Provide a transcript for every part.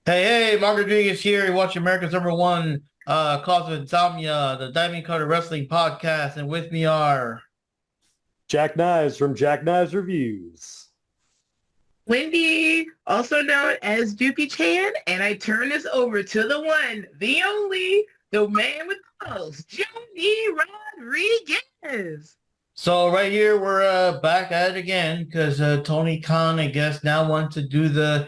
Hey, Mark Rodriguez here. You watch America's number one cause of insomnia, the Diamond Cutter Wrestling Podcast, and with me are Jack Knives from Jack Knives Reviews. Wendy, also known as Jupi Chan, and I turn this over to the one, the only, the man with the most, Jody Rodriguez. so right here we're back at it again because Tony Khan, I guess, now wants to do the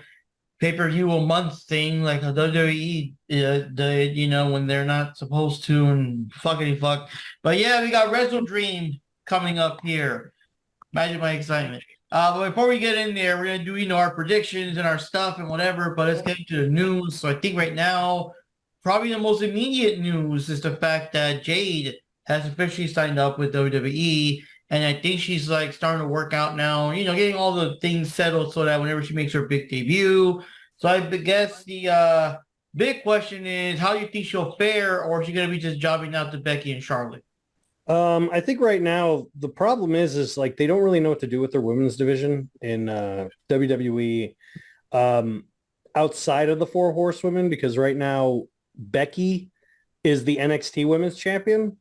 pay-per-view a month thing like a WWE did, when they're not supposed to and fuckity fuck. But yeah, we got WrestleDream coming up here. Imagine my excitement. But before we get in there, we're going to do, our predictions and our stuff and whatever, but let's get into the news. So I think right now, probably the most immediate news is the fact that Jade has officially signed up with WWE. And I think she's like starting to work out now, getting all the things settled so that whenever she makes her big debut. So I guess the big question is, how do you think she'll fare, or is she going to be just jobbing out to Becky and Charlotte? I think right now the problem is like they don't really know what to do with their women's division in WWE outside of the Four Horsewomen, because right now Becky is the NXT Women's Champion.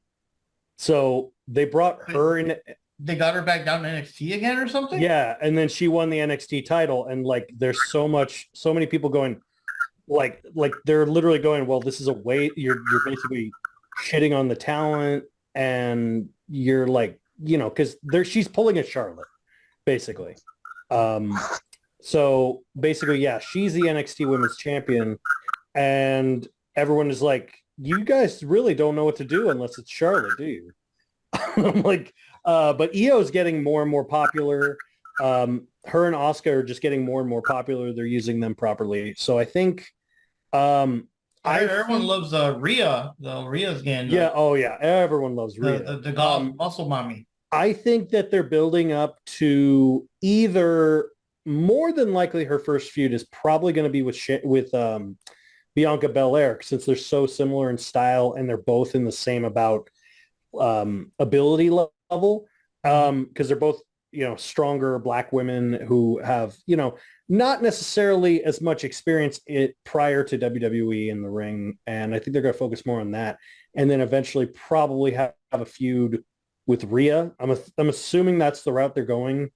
So they brought her in. They got her back down to NXT again or something? Yeah, and then she won the NXT title, and like there's so many people going like they're literally going, well, this is a way you're basically shitting on the talent, and you're like, because she's pulling a Charlotte, basically. So basically, yeah, she's the NXT Women's Champion, and everyone is like, you guys really don't know what to do unless it's Charlotte, do you? I'm like, but Io's getting more and more popular. Her and Asuka are just getting more and more popular. They're using them properly. So I think everyone loves Rhea, though. Rhea's getting everyone loves Rhea. The golf muscle mommy. I think that they're building up to either, more than likely, her first feud is probably going to be with Bianca Belair, since they're so similar in style and they're both in the same ability level, because they're both stronger black women who have not necessarily as much experience prior to WWE in the ring, and I think they're going to focus more on that, and then eventually probably have a feud with Rhea. I'm assuming that's the route they're going,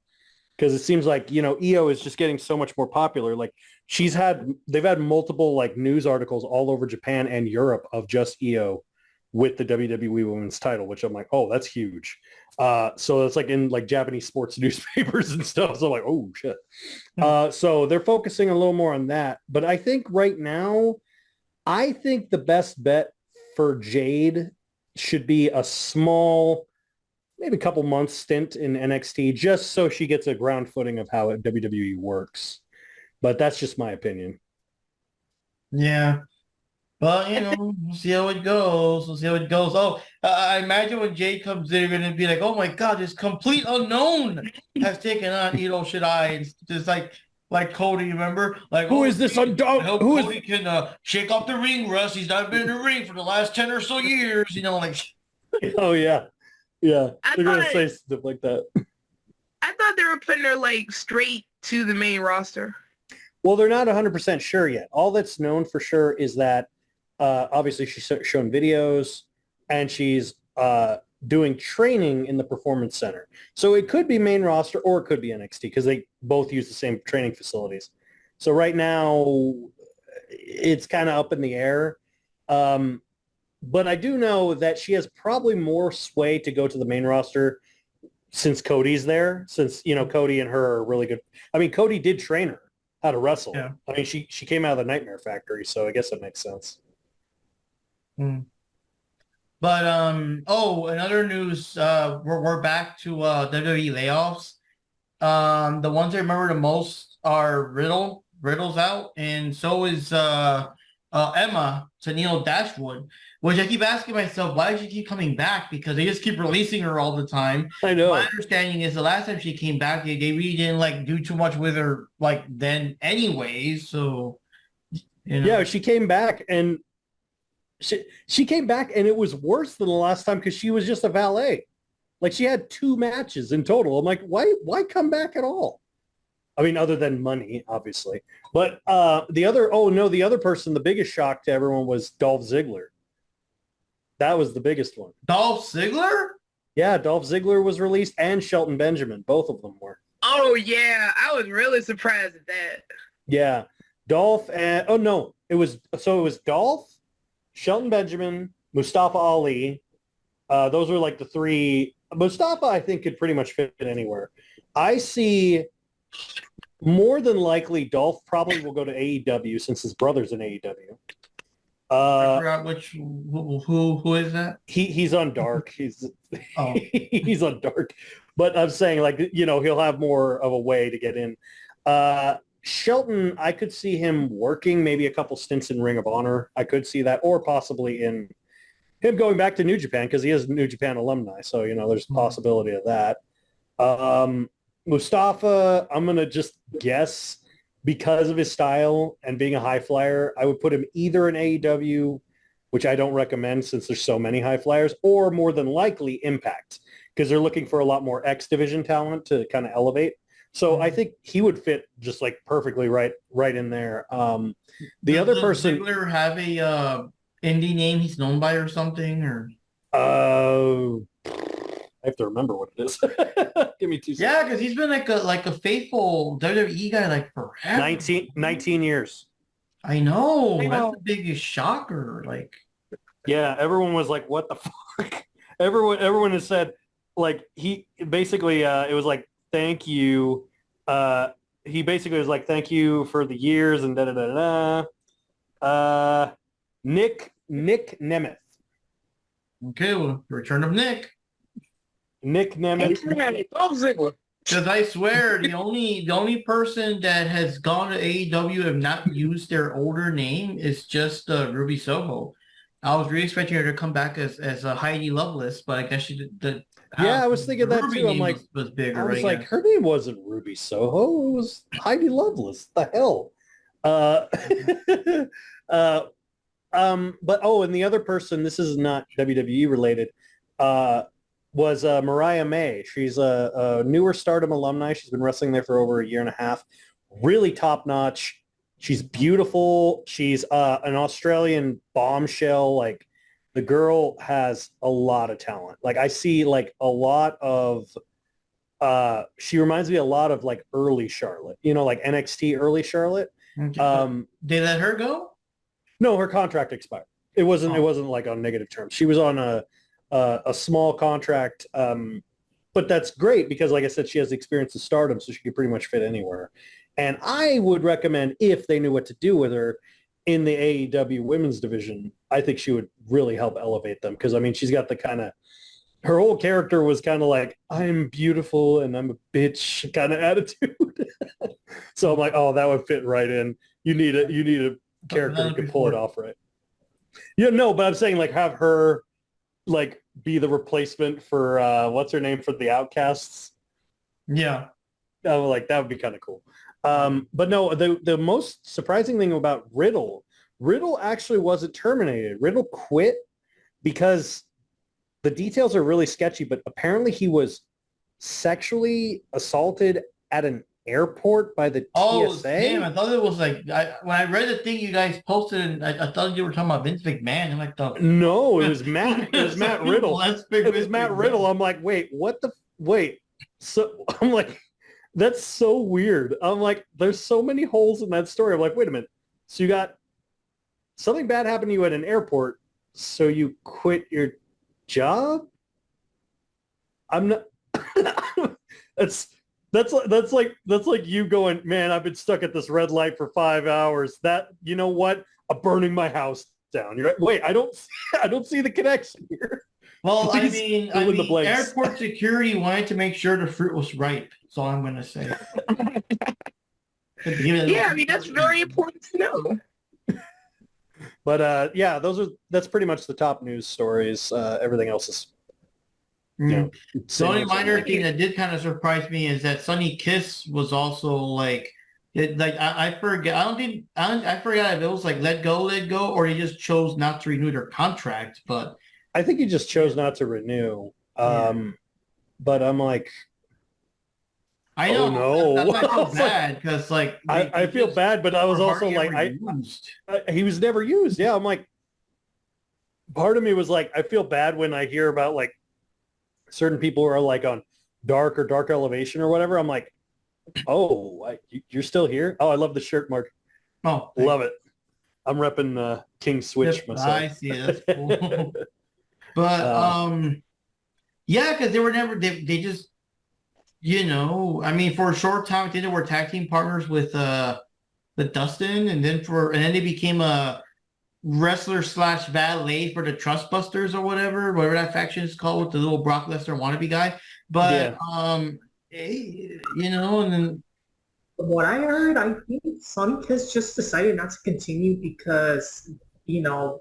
because it seems like Io is just getting so much more popular. Like they've had multiple like news articles all over Japan and Europe of just Io with the WWE Women's title, which I'm like, oh, that's huge. So it's like in like Japanese sports newspapers and stuff. So I'm like, oh shit. So they're focusing a little more on that. But I think right now, I think the best bet for Jade should be a small, maybe a couple months stint in NXT, just so she gets a ground footing of how WWE works. But that's just my opinion. Yeah. Well, we'll see how it goes. Oh, I imagine when Jade comes in, you're going to be like, oh my God, this complete unknown has taken on Ito Shirai. It's just like Cody, remember? Like, who is this unknown? I hope Cody can shake off the ring rust. He's not been in the ring for the last 10 or so years, like. Oh, yeah. Yeah. They're going to say stuff like that. I thought they were putting her like straight to the main roster. Well, they're not 100% sure yet. All that's known for sure is that obviously she's shown videos and she's doing training in the Performance Center. So it could be main roster or it could be NXT, because they both use the same training facilities. So right now it's kind of up in the air. But I do know that she has probably more sway to go to the main roster since Cody's there, since, Cody and her are really good. I mean, Cody did train her how to wrestle. Yeah. I mean, she came out of the Nightmare Factory, so I guess that makes sense. But another news, we're back to WWE layoffs. The ones I remember the most are Riddle's out, and so is Emma Tennille Dashwood, which I keep asking myself, why does she keep coming back? Because they just keep releasing her all the time. I know. My understanding is the last time she came back, they really didn't like do too much with her like then anyways. So yeah, she came back and she came back and it was worse than the last time, because she was just a valet. Like, she had 2 matches in total. I'm like, why come back at all? I mean, other than money, obviously. But the other person, the biggest shock to everyone was Dolph Ziggler. That was the biggest one. Dolph Ziggler? Yeah, Dolph Ziggler was released and Shelton Benjamin. Both of them were. Oh yeah, I was really surprised at that. Yeah. Dolph and it was Dolph, Shelton Benjamin, Mustafa Ali. Those were like the three. Mustafa, I think, could pretty much fit anywhere. I see more than likely Dolph probably will go to AEW since his brother's in AEW. I forgot who is that? He's on Dark. He's Oh. he's on Dark. But I'm saying, like, he'll have more of a way to get in. Shelton, I could see him working maybe a couple stints in Ring of Honor. I could see that, or possibly in him going back to New Japan because he is New Japan alumni. So, there's a possibility of that. Mustafa, I'm going to just guess because of his style and being a high flyer, I would put him either in AEW, which I don't recommend since there's so many high flyers, or more than likely Impact because they're looking for a lot more X Division talent to kind of elevate. So I think he would fit just like perfectly right in there. The other person, Ziggler have a indie name he's known by or something, or I have to remember what it is. Give me 2 seconds. yeah, because he's been like a faithful WWE guy like forever. 19 years. I know. That's the biggest shocker. Like, yeah, everyone was like, "What the fuck?" Everyone has said like he basically it was like thank you. He basically was like, thank you for the years and da-da-da-da. Nick Nemeth. okay, well, return of Nick. Nick Nemeth. Because I swear, the only person that has gone to AEW and not used their older name is just Ruby Soho. I was really expecting her to come back as a Heidi Lovelace, but I guess she did. Yeah, I was thinking that too. I'm like, was bigger. I was like, her name wasn't Ruby Soho. It was Heidi Lovelace. The hell. But and the other person, this is not WWE related, was Mariah May. She's a newer Stardom alumni. She's been wrestling there for over a year and a half. Really top notch. She's beautiful. She's an Australian bombshell. Like, the girl has a lot of talent. Like, I see like a lot of, she reminds me a lot of like early Charlotte, like NXT early Charlotte. Okay. They let her go? No, her contract expired. It wasn't like on negative terms. She was on a small contract. But that's great because, like I said, she has the experience of Stardom, so she could pretty much fit anywhere. And I would recommend, if they knew what to do with her in the AEW women's division, I think she would really help elevate them. Because, I mean, she's got the kind of, her whole character was kind of like, I'm beautiful and I'm a bitch kind of attitude. So I'm like, oh, that would fit right in. You need a character who can pull it off right. Yeah, no, but I'm saying like have her like be the replacement for what's her name for the Outcasts. Yeah. Like that would be kind of cool. But no, the most surprising thing about Riddle actually wasn't terminated. Riddle quit because the details are really sketchy, but apparently he was sexually assaulted at an airport by the TSA. Oh, damn, I thought it was like, when I read the thing you guys posted, and I thought you were talking about Vince McMahon. I'm like, no, it was Matt. It was Matt Riddle. It was Matt Riddle. I'm like, wait, so I'm like, that's so weird. I'm like, there's so many holes in that story. I'm like, wait a minute. So you got something bad happen to you at an airport, so you quit your job? I'm not. That's like you going, man, I've been stuck at this red light for 5 hours. That, you know what? I'm burning my house down. You're like, wait, I don't see the connection here. well, Please I fill in the mean, blanks. airport security wanted to make sure the fruit was ripe. That's all I'm going to say. Yeah, I mean, that's very important to know. But yeah, that's pretty much the top news stories. Everything else is, the only minor thing that did kind of surprise me is that Sonny Kiss was also like, I forget. I forgot if it was like let go, or he just chose not to renew their contract. But I think he just chose not to renew. But I'm like, I know. Oh, no. That's why I I feel was like, bad because like I feel bad, but I was also hardly like, ever used. he was never used. Yeah, I'm like, part of me was like, I feel bad when I hear about like certain people who are like on dark or dark elevation or whatever. I'm like, oh, you're still here? Oh, I love the shirt, Mark. Oh, Love it. I'm repping King Switch yep, myself. I see it. That's cool. But Uh, yeah, because they were never they just I mean for a short time they were tag team partners with Dustin, and then they became a wrestler slash valet for the Trustbusters or whatever that faction is called with the little Brock Lesnar wannabe guy. But yeah. and then From what I heard, I think Sonic has just decided not to continue because, you know,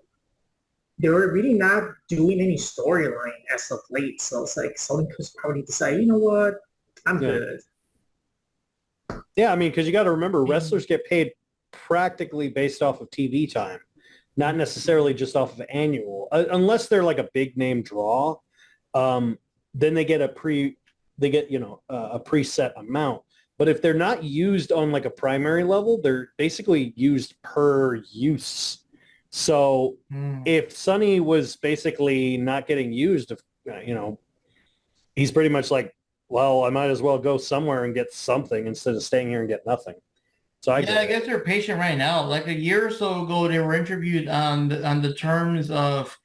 they were really not doing any storyline as of late. So it's like Sonic has probably decided, you know what, I'm Yeah. good. Yeah, I mean, because you got to remember, wrestlers get paid practically based off of TV time, not necessarily just off of annual, unless they're like a big name draw. Then they get a preset amount. But if they're not used on like a primary level, they're basically used per use. So if Sonny was basically not getting used, he's pretty much like, well, I might as well go somewhere and get something instead of staying here and get nothing. So I guess they're patient right now. Like a year or so ago, they were interviewed on the terms of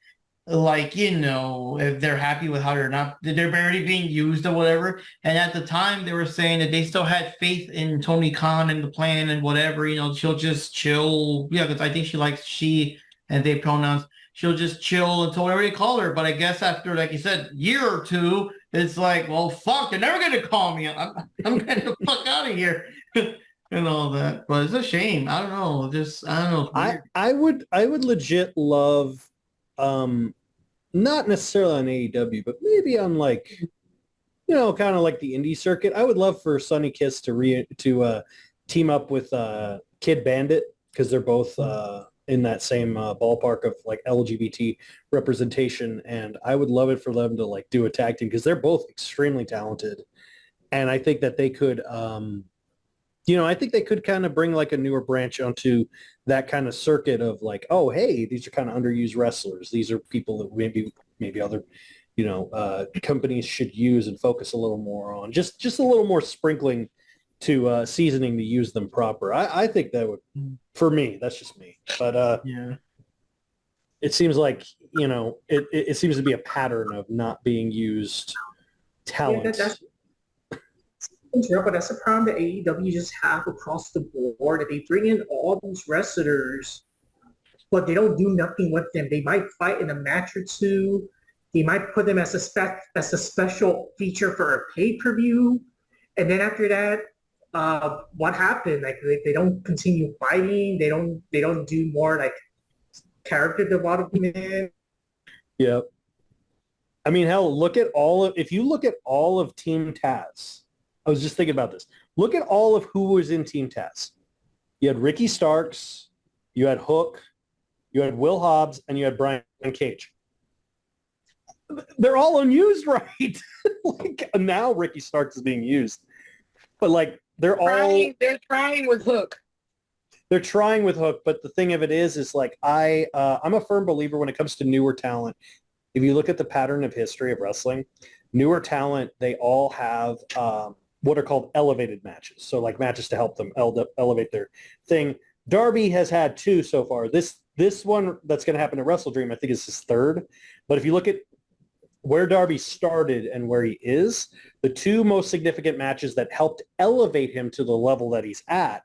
like, if they're happy with how they're barely being used or whatever. And at the time they were saying that they still had faith in Tony Khan and the plan and whatever, she'll just chill. Yeah, because I think she likes she and they pronouns. She'll just chill until whatever they call her. But I guess after, like you said, year or two, it's like, well, fuck, they're never going to call me. I'm getting the fuck out of here. And all that. But it's a shame. I don't know. I don't know. I would legit love not necessarily on AEW, but maybe on like, kind of like the indie circuit. I would love for Sonny Kiss to team up with Kid Bandit because they're both in that same ballpark of like LGBT representation, and I would love it for them to like do a tag team because they're both extremely talented, and I think that they could. I think they could kind of bring like a newer branch onto that kind of circuit of like, oh, hey, these are kind of underused wrestlers. These are people that maybe other, companies should use and focus a little more on. Just a little more sprinkling to seasoning to use them proper. I think that would, for me, that's just me. But yeah, it seems like, it seems to be a pattern of not being used talent. Yeah, but that's a problem that AEW just have across the board. That they bring in all these wrestlers, but they don't do nothing with them. They might fight in a match or two. They might put them as a special feature for a pay-per-view, and then after that, what happened? Like they don't continue fighting. They don't do more like character development. Yeah. I mean, hell, if you look at all of Team Taz. I was just thinking about this. Look at all of who was in Team Taz. You had Ricky Starks, you had Hook, you had Will Hobbs, and you had Brian Cage. They're all unused, right? Like now Ricky Starks is being used. But like they're trying with Hook. They're trying with Hook, but the thing of it is like I'm a firm believer when it comes to newer talent. If you look at the pattern of history of wrestling, newer talent, they all have what are called elevated matches. So like matches to help them elevate their thing. Darby has had 2 so far. This one that's going to happen at WrestleDream, I think is his 3rd. But if you look at where Darby started and where he is, the 2 most significant matches that helped elevate him to the level that he's at,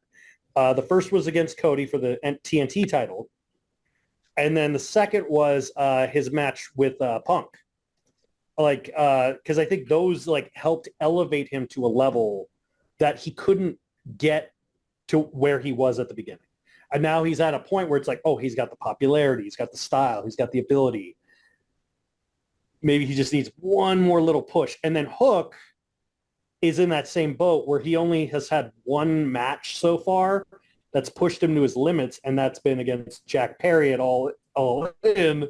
the first was against Cody for the TNT title. And then the second was his match with Punk. Like, because I think those like helped elevate him to a level that he couldn't get to where he was at the beginning. And now he's at a point where it's like, oh, he's got the popularity, he's got the style, he's got the ability. Maybe he just needs one more little push. And then Hook is in that same boat where he only has had 1 match so far that's pushed him to his limits, and that's been against Jack Perry at All In.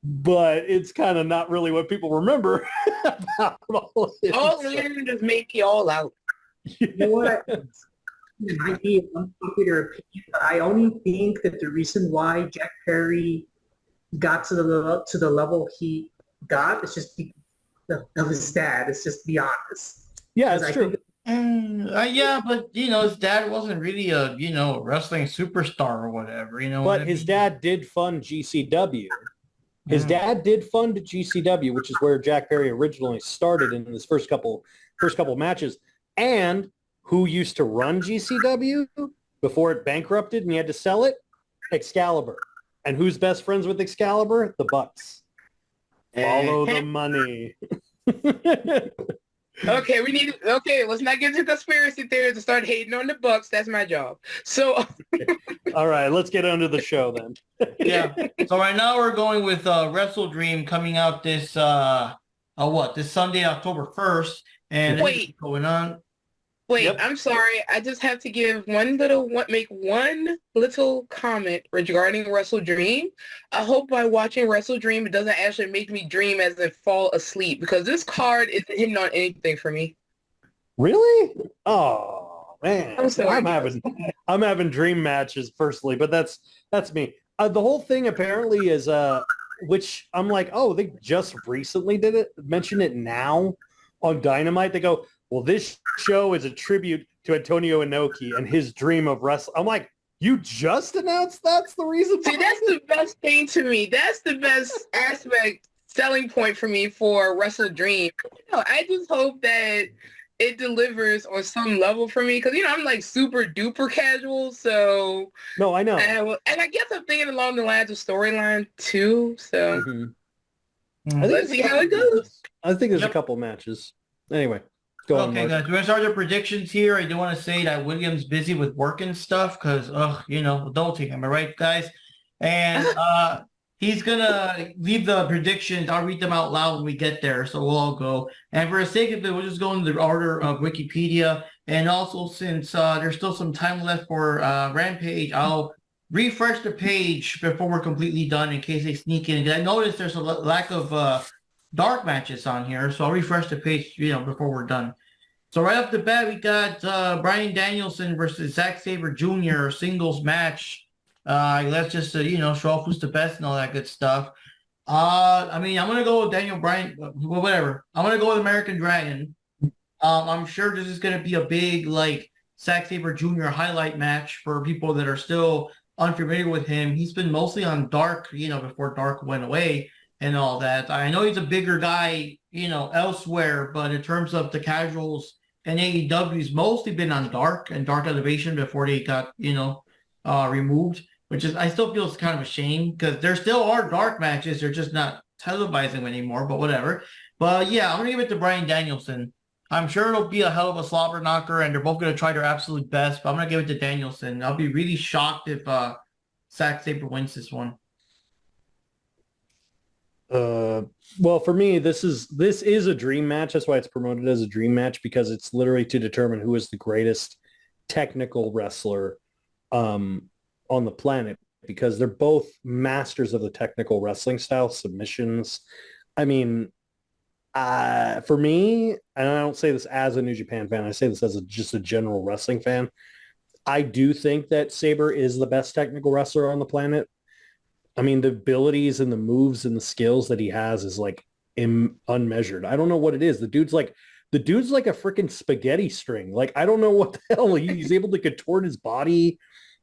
But it's kind of not really what people remember about All In. All In just made me all out. You know what? It might be an unpopular opinion, but I only think that the reason why Jack Perry got to the level he got is just because of his dad. It's just to be honest. Yeah, Because it's I true. think Yeah, but his dad wasn't really a wrestling superstar or whatever. You know, what I But his mean? dad did fund GCW. His Mm. dad did fund GCW, which is where Jack Perry originally started in his first couple matches. And who used to run GCW before it bankrupted and he had to sell it? Excalibur. And who's best friends with Excalibur? The Bucks. Follow the money. Okay, let's not get into conspiracy theories and start hating on the Bucks. That's my job. So All right, let's get under the show then. Yeah. So right now we're going with WrestleDream coming out this this Sunday, October 1st. And Wait. going on. wait, Yep. I'm sorry. I just have to make one little comment regarding WrestleDream. I hope by watching WrestleDream it doesn't actually make me dream as in fall asleep because this card isn't hitting on anything for me. Really? Oh man, I'm sorry. I'm having dream matches personally, but that's me. The whole thing apparently is which I'm like, oh, they just recently mention it now on Dynamite. They go, well, this show is a tribute to Antonio Inoki and his dream of wrestling. I'm like, you just announced that's the reason? See, that's the best thing to me. That's the best selling point for me for WrestleDream. I just hope that it delivers on some level for me because, I'm like super duper casual. So, No, I know. and I guess I'm thinking along the lines of storyline too. So Mhm. let's see how it goes. I think there's Yep. a couple matches. Anyway, go on, Okay, Mark. guys, we're gonna start the predictions here. I do want to say that William's busy with work and stuff because, adulting. Am I right, guys? And he's gonna leave the predictions. I'll read them out loud when we get there, so we'll all go. And for the sake of it, we'll just go in the order of Wikipedia. And also, since there's still some time left for Rampage, I'll refresh the page before we're completely done in case they sneak in. I noticed there's a lack of dark matches on here, so I'll refresh the page, before we're done. So right off the bat, we got Bryan Danielson versus Zack Sabre Jr. singles match. Let's just show off who's the best and all that good stuff. I'm gonna go with Daniel Bryan. Well, whatever. I'm gonna go with American Dragon. I'm sure this is gonna be a big Zack Sabre Jr. highlight match for people that are still unfamiliar with him. He's been mostly on Dark, before Dark went away and all that. I know he's a bigger guy, elsewhere, but in terms of the casuals and AEW, he's mostly been on Dark and Dark Elevation before they got, removed, which is, I still feel it's kind of a shame because there still are Dark matches. They're just not televising them anymore, but whatever. But yeah, I'm going to give it to Bryan Danielson. I'm sure it'll be a hell of a slobber knocker and they're both going to try their absolute best, but I'm going to give it to Danielson. I'll be really shocked if Zack Sabre wins this one. Well, for me, this is a dream match. That's why it's promoted as a dream match, because it's literally to determine who is the greatest technical wrestler on the planet, because they're both masters of the technical wrestling style, submissions. I mean, for me, and I don't say this as a New Japan fan, I say this as just a general wrestling fan, I do think that Sabre is the best technical wrestler on the planet. I mean, the abilities and the moves and the skills that he has is unmeasured. I don't know what it is. The dude's like a freaking spaghetti string. Like, I don't know what the hell. He's able to contort his body.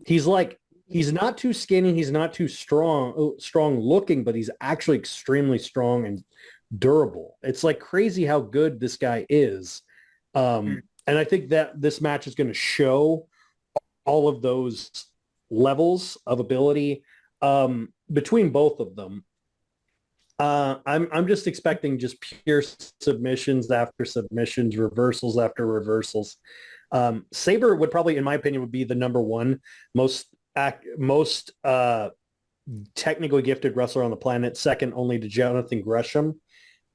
He's not too skinny. He's not too strong looking, but he's actually extremely strong and durable. It's like crazy how good this guy is. And I think that this match is going to show all of those levels of ability between both of them. I'm just expecting just pure submissions after submissions, reversals after reversals. Sabre would probably, in my opinion, would be the number one most technically gifted wrestler on the planet, second only to Jonathan Gresham,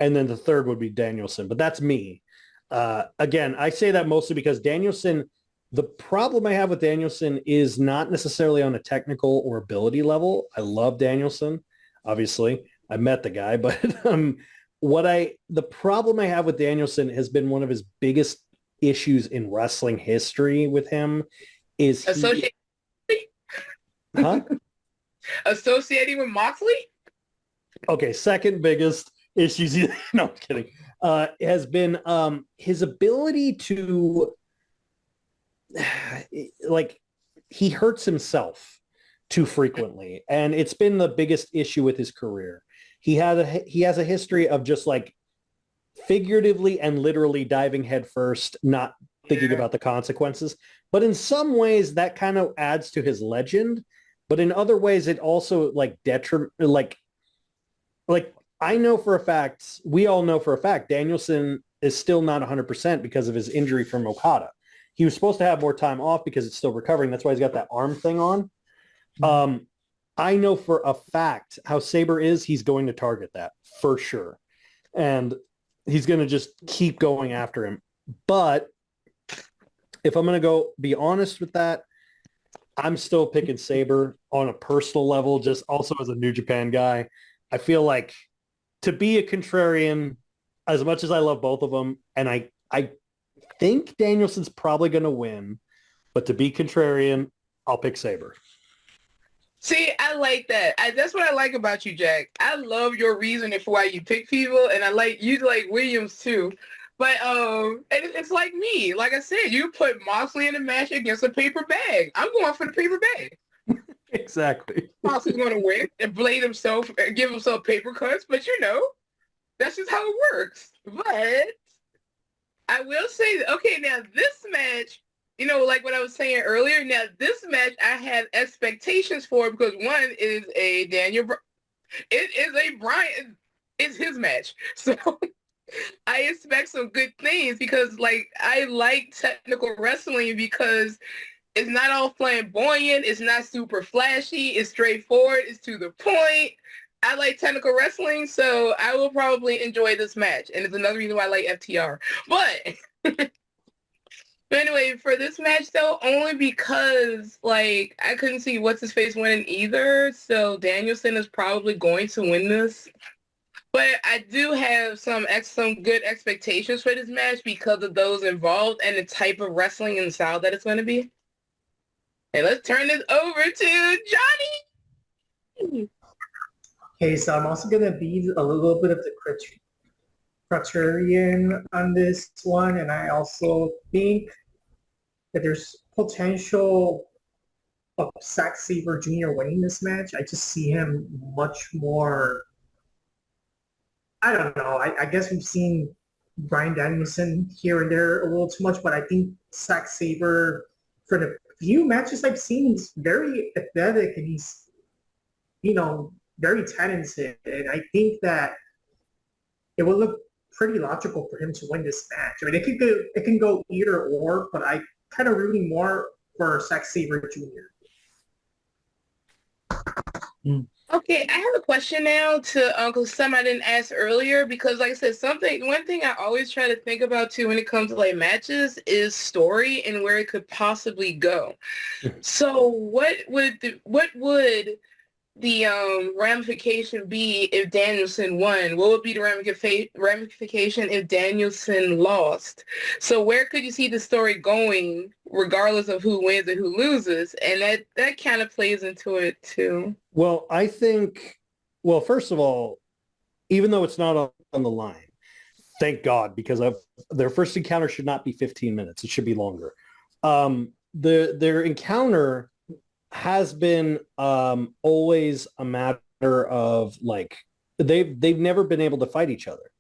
and then the third would be Danielson. But that's me. Again, I say that mostly because Danielson, the problem I have with Danielson is not necessarily on a technical or ability level. I love Danielson, obviously. I met the guy, but the problem I have with Danielson has been one of his biggest issues in wrestling history with him is Associated, huh? associating with Moxley? Okay, second biggest issues. No, I'm kidding. Has been his ability to like he hurts himself too frequently, and it's been the biggest issue with his career. He has a history of just like figuratively and literally diving headfirst, not thinking about the consequences. But in some ways, that kind of adds to his legend. But in other ways, it also like like I know for a fact, we all know for a fact, Danielson is still not 100% because of his injury from Okada. He was supposed to have more time off because it's still recovering. That's why he's got that arm thing on. I know for a fact how Sabre is. He's going to target that for sure. And he's going to just keep going after him. But if I'm going to go be honest with that, I'm still picking Sabre on a personal level, just also as a New Japan guy. I feel like to be a contrarian, as much as I love both of them, and I think Danielson's probably going to win, but to be contrarian, I'll pick Sabre. See, I like that. That's what I like about you, Jack. I love your reasoning for why you pick people, and I like you like Williams too. But it's like me. Like I said, you put Moxley in a match against a paper bag. I'm going for the paper bag. Exactly. Moxley's going to win and blade himself, give himself paper cuts. But that's just how it works. But I will say, okay, now this match, like what I was saying earlier, now this match I had expectations for because one is a it is a Brian, it's his match. So I expect some good things because I like technical wrestling because it's not all flamboyant, it's not super flashy, it's straightforward, it's to the point. I like technical wrestling, so I will probably enjoy this match. And it's another reason why I like FTR. But anyway, for this match though, only because I couldn't see what's his face winning either. So Danielson is probably going to win this. But I do have some good expectations for this match because of those involved and the type of wrestling and style that it's going to be. And let's turn this over to Johnny. Okay, so I'm also going to be a little bit of the criterion on this one, and I also think that there's potential of Zack Sabre Jr. winning this match. I just see him much more. I don't know. I guess we've seen Bryan Danielson here and there a little too much, but I think Zack Sabre, for the few matches I've seen, he's very athletic and he's, very talented. And I think that it will look pretty logical for him to win this match. I mean, it can go either or, but I kind of rooting more for Zack Sabre Jr. Okay, I have a question now to Uncle Sam I didn't ask earlier because like I said, one thing I always try to think about too when it comes to matches is story and where it could possibly go. So what would the ramification be if Danielson won? What would be the ramification if Danielson lost? So where could you see the story going regardless of who wins and who loses? And that kind of plays into it too. Well, I think, first of all, even though it's not on the line, thank God, because their first encounter should not be 15 minutes. It should be longer. Their encounter has been always a matter of they've never been able to fight each other.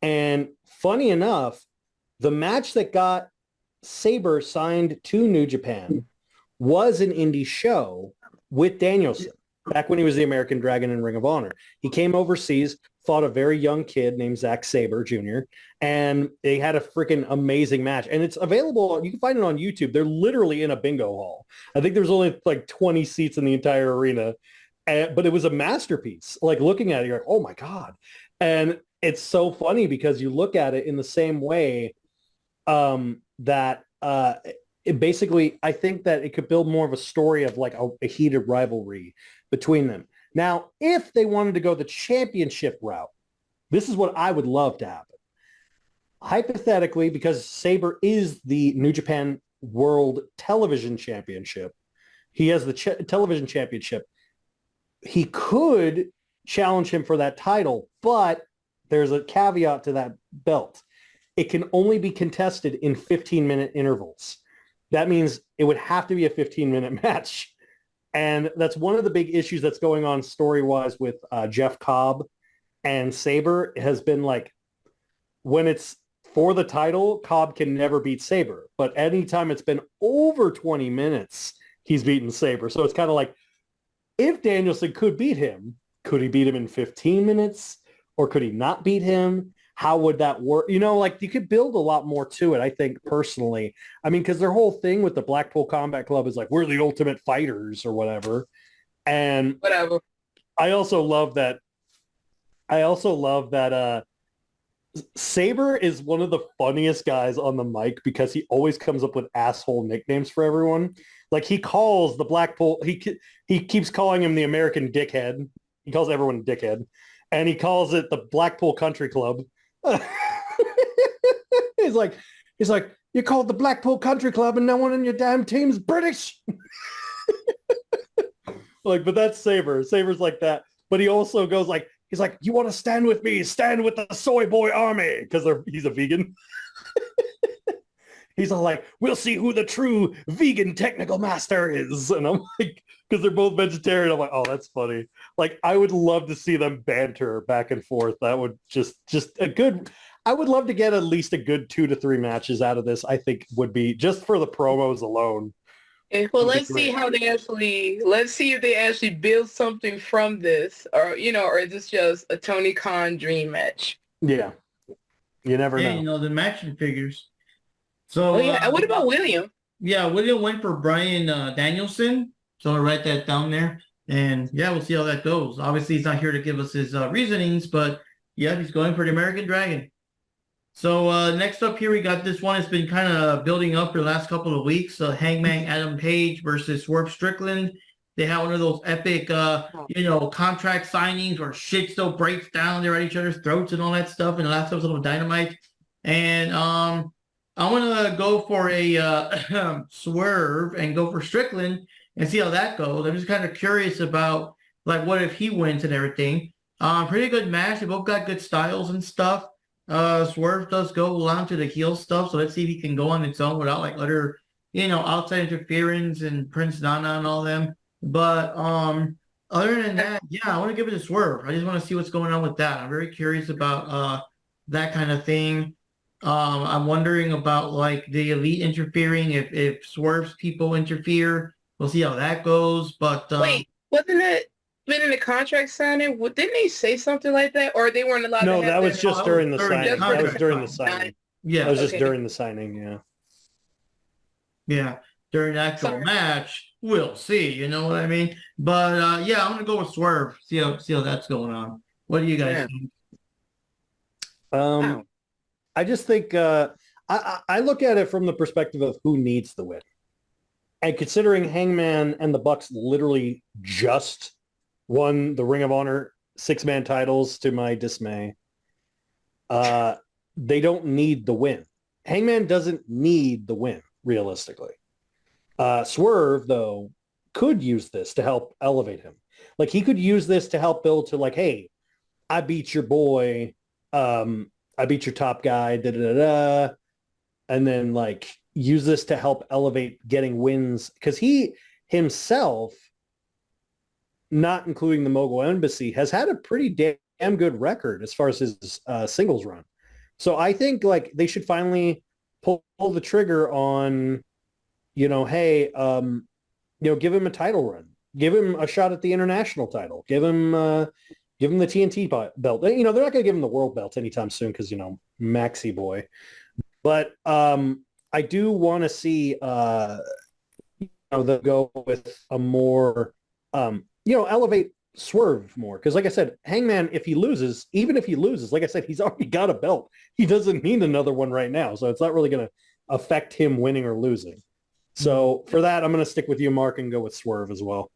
And funny enough, the match that got Sabre signed to New Japan was an indie show with Danielson back when he was the American Dragon in Ring of Honor. He came overseas, fought a very young kid named Zack Sabre Jr., and they had a freaking amazing match. And it's available. You can find it on YouTube. They're literally in a bingo hall. I think there's only 20 seats in the entire arena, but it was a masterpiece. Looking at it, you're like, oh my God. And it's so funny because you look at it in the same way that basically, I think that it could build more of a story of a heated rivalry between them. Now, if they wanted to go the championship route, this is what I would love to happen. hypothetically, because Sabre is the New Japan World Television Championship, he has the television championship. He could challenge him for that title, but there's a caveat to that belt. It can only be contested in 15-minute intervals. That means it would have to be a 15-minute match. And that's one of the big issues that's going on story-wise with Jeff Cobb and Sabre has been like, when it's for the title, Cobb can never beat Sabre. But anytime it's been over 20 minutes, he's beaten Sabre. So it's kind of like, if Danielson could beat him, could he beat him in 15 minutes? Or could he not beat him? How would that work? You know, like you could build a lot more to it, I think, personally. I mean, because their whole thing with the Blackpool Combat Club is like, we're the ultimate fighters or whatever. And Whatever. I also love that Sabre is one of the funniest guys on the mic because he always comes up with asshole nicknames for everyone. Like he calls the Blackpool, he keeps calling him the American Dickhead. He calls everyone Dickhead. And he calls it the Blackpool Country Club. he's like, you called the Blackpool Country Club and no one in your damn team's British. Like, but that's Sabre. Sabre's like that. But he also goes like, he's like, you want to stand with me? Stand with the Soy Boy Army. Because he's a vegan. He's all like, we'll see who the true vegan technical master is. And I'm like, because they're both vegetarian. I'm like, oh, that's funny. Like, I would love to see them banter back and forth. That would just a good, I would love to get at least a good 2 to 3 matches out of this. I think would be just for the promos alone. Well, let's see if they actually build something from this, or or is this just a Tony Khan dream match? Yeah. You never know. You know, the matching figures. So Oh yeah, and what about William? Yeah, William went for Brian Danielson. So I'll write that down there. And yeah, we'll see how that goes. Obviously, he's not here to give us his reasonings, but yeah, he's going for the American Dragon. So next up here, we got this one. It's been kind of building up for the last couple of weeks. Hangman Adam Page versus Swerve Strickland. They had one of those epic, contract signings where shit still breaks down. They're at each other's throats and all that stuff. And the last episode of Dynamite. And I'm going to go for a Swerve and go for Strickland and see how that goes. I'm just kind of curious about, like, what if he wins and everything. Pretty good match. They both got good styles and stuff. Swerve does go on to the heel stuff, so let's see if he can go on its own without, like, other, outside interference and Prince Nana and all them. But other than that, yeah, I want to give it a Swerve. I just want to see what's going on with that. I'm very curious about that kind of thing. I'm wondering about, like, the Elite interfering, if Swerve's people interfere. We'll see how that goes. But wait, wasn't it been in the contract signing? Didn't they say something like that, or they weren't allowed? No, to that was just during the signing. That was during the signing. Yeah, that was just during the signing. Yeah. Yeah, during the actual match, we'll see. You know what I mean? But yeah, I'm gonna go with Swerve. See how that's going on. What do you guys think? I just think I look at it from the perspective of who needs the win. And considering Hangman and the Bucks literally just won the Ring of Honor 6-man titles to my dismay, they don't need the win. Hangman doesn't need the win, realistically. Swerve, though, could use this to help elevate him. Like, he could use this to help build to, like, hey, I beat your boy. I beat your top guy. Da-da-da-da. And then, like, use this to help elevate getting wins, because he himself, not including the Mogul Embassy, has had a pretty damn good record as far as his singles run. So I think, like, they should finally pull the trigger on, hey, give him a title run, give him a shot at the international title, give him the TNT belt. They're not going to give him the world belt anytime soon because, Maxi boy. But I do want to see, them go with a more, elevate Swerve more. Because like I said, Hangman, even if he loses, like I said, he's already got a belt. He doesn't need another one right now. So it's not really going to affect him winning or losing. So for that, I'm going to stick with you, Mark, and go with Swerve as well.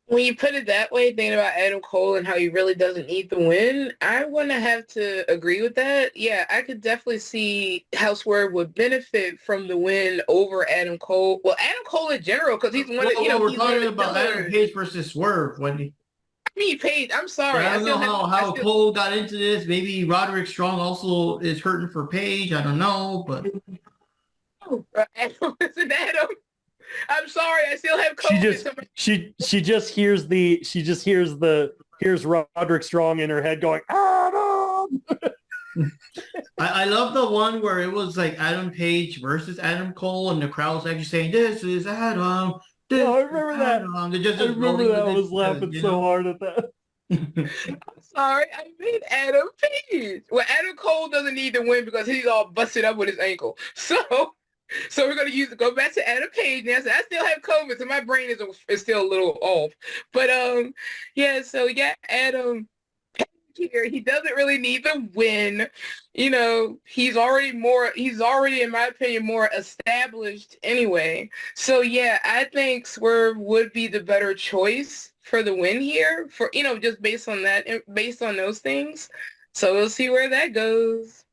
When you put it that way, thinking about Adam Cole and how he really doesn't need the win, I wouldn't have to agree with that. Yeah, I could definitely see how Swerve would benefit from the win over Adam Cole. Well, Adam Cole in general, because he's one of, We're he's one of talking the about Adam pillars. Page versus Swerve, Wendy. I mean, Paige, I'm sorry. I don't know how I Cole got into this. Maybe Roderick Strong also is hurting for Page. I don't know, but Adam, listen, Adam. I'm sorry, I still have COVID. She just hears Roderick Strong in her head going, Adam. I love the one where it was like Adam Page versus Adam Cole, and the crowd's actually saying, "This is Adam." This I remember that. I remember that. I was laughing so hard at that. I'm sorry, I mean Adam Page. Well, Adam Cole doesn't need to win because he's all busted up with his ankle. So we're gonna go back to Adam Page now. So I still have COVID, so my brain is still a little off. But yeah. So yeah, Adam Page here. He doesn't really need the win. He's already in my opinion more established anyway. So yeah, I think Swerve would be the better choice for the win here. For just based on that, based on those things. So we'll see where that goes.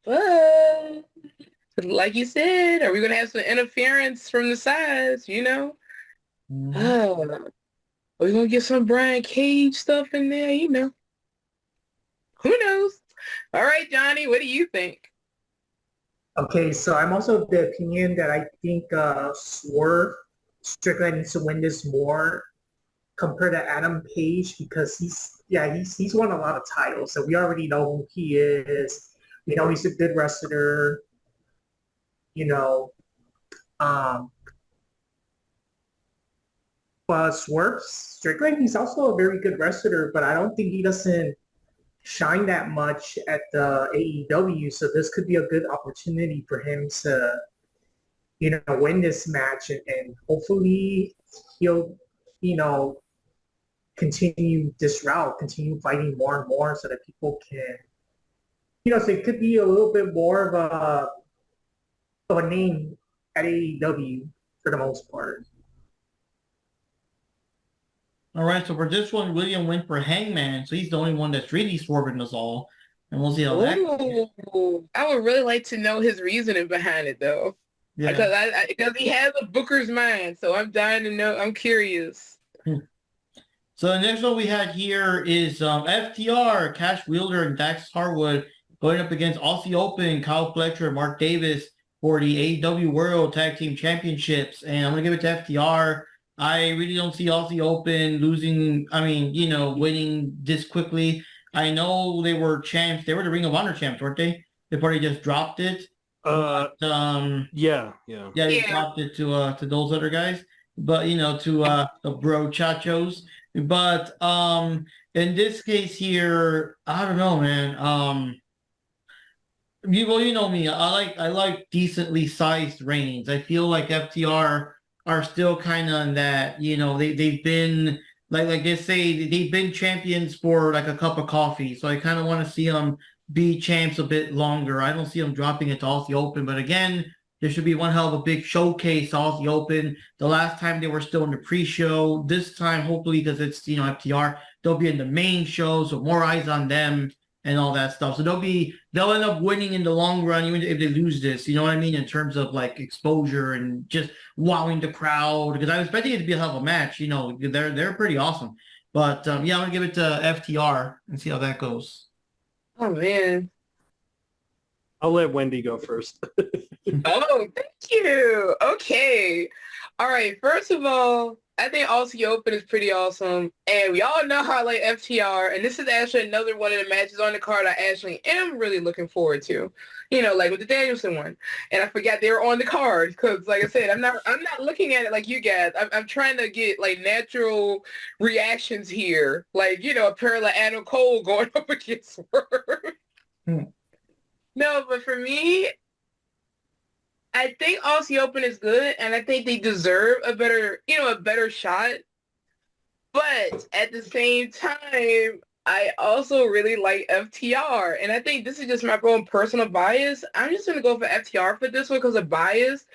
But like you said, are we going to have some interference from the sides, Mm-hmm. Are we going to get some Brian Cage stuff in there, Who knows? All right, Johnny, what do you think? Okay, so I'm also of the opinion that I think Swerve Strickland needs to win this more compared to Adam Page because he's won a lot of titles, so we already know who he is. We know he's a good wrestler. But Swerve Strickland, he's also a very good wrestler, but I don't think he doesn't shine that much at the AEW. So this could be a good opportunity for him to, win this match and hopefully he'll, continue this route, continue fighting more and more so that people can, so it could be a little bit more of a name at AEW for the most part. All right, so for this one, William went for Hangman, so he's the only one that's really swerving us all, and we'll see how that goes. Ooh, I would really like to know his reasoning behind it, though, Yeah. because he has a booker's mind. So I'm dying to know. I'm curious. So the next one we had here is FTR, Cash Wheeler, and Dax Harwood going up against Aussie Open, Kyle Fletcher, and Mark Davis for the AEW World Tag Team Championships. And I'm going to give it to FTR. I really don't see Aussie Open losing, winning this quickly. I know they were champs. They were the Ring of Honor champs, weren't they? Before they just dropped it. Yeah. They dropped it to those other guys. But, to the bro chachos. But in this case here, I don't know, man. You know me. I like decently sized reigns. I feel like FTR are still kind of in that, they've been like they say they've been champions for like a cup of coffee. So I kind of want to see them be champs a bit longer. I don't see them dropping it to Aussie Open, but again, there should be one hell of a big showcase to Aussie Open. The last time they were still in the pre-show. This time, hopefully, because it's FTR, they'll be in the main show, so more eyes on them and all that stuff. So they'll end up winning in the long run, even if they lose this. You know what I mean? In terms of like exposure and just wowing the crowd. Because I was expecting it to be a hell of a match. They're pretty awesome. But I'm gonna give it to FTR and see how that goes. Oh man. I'll let Wendy go first. Oh, thank you. Okay. All right. First of all, I think Aussie Open is pretty awesome. And we all know how I like FTR. And this is actually another one of the matches on the card I actually am really looking forward to. Like with the Danielson one. And I forgot they were on the card because, like I said, I'm not looking at it like you guys. I'm trying to get like natural reactions here. Like, apparently Adam Cole going up against Swerve. No, but for me, I think Aussie Open is good, and I think they deserve a better shot. But at the same time, I also really like FTR, and I think this is just my own personal bias. I'm just going to go for FTR for this one because of bias.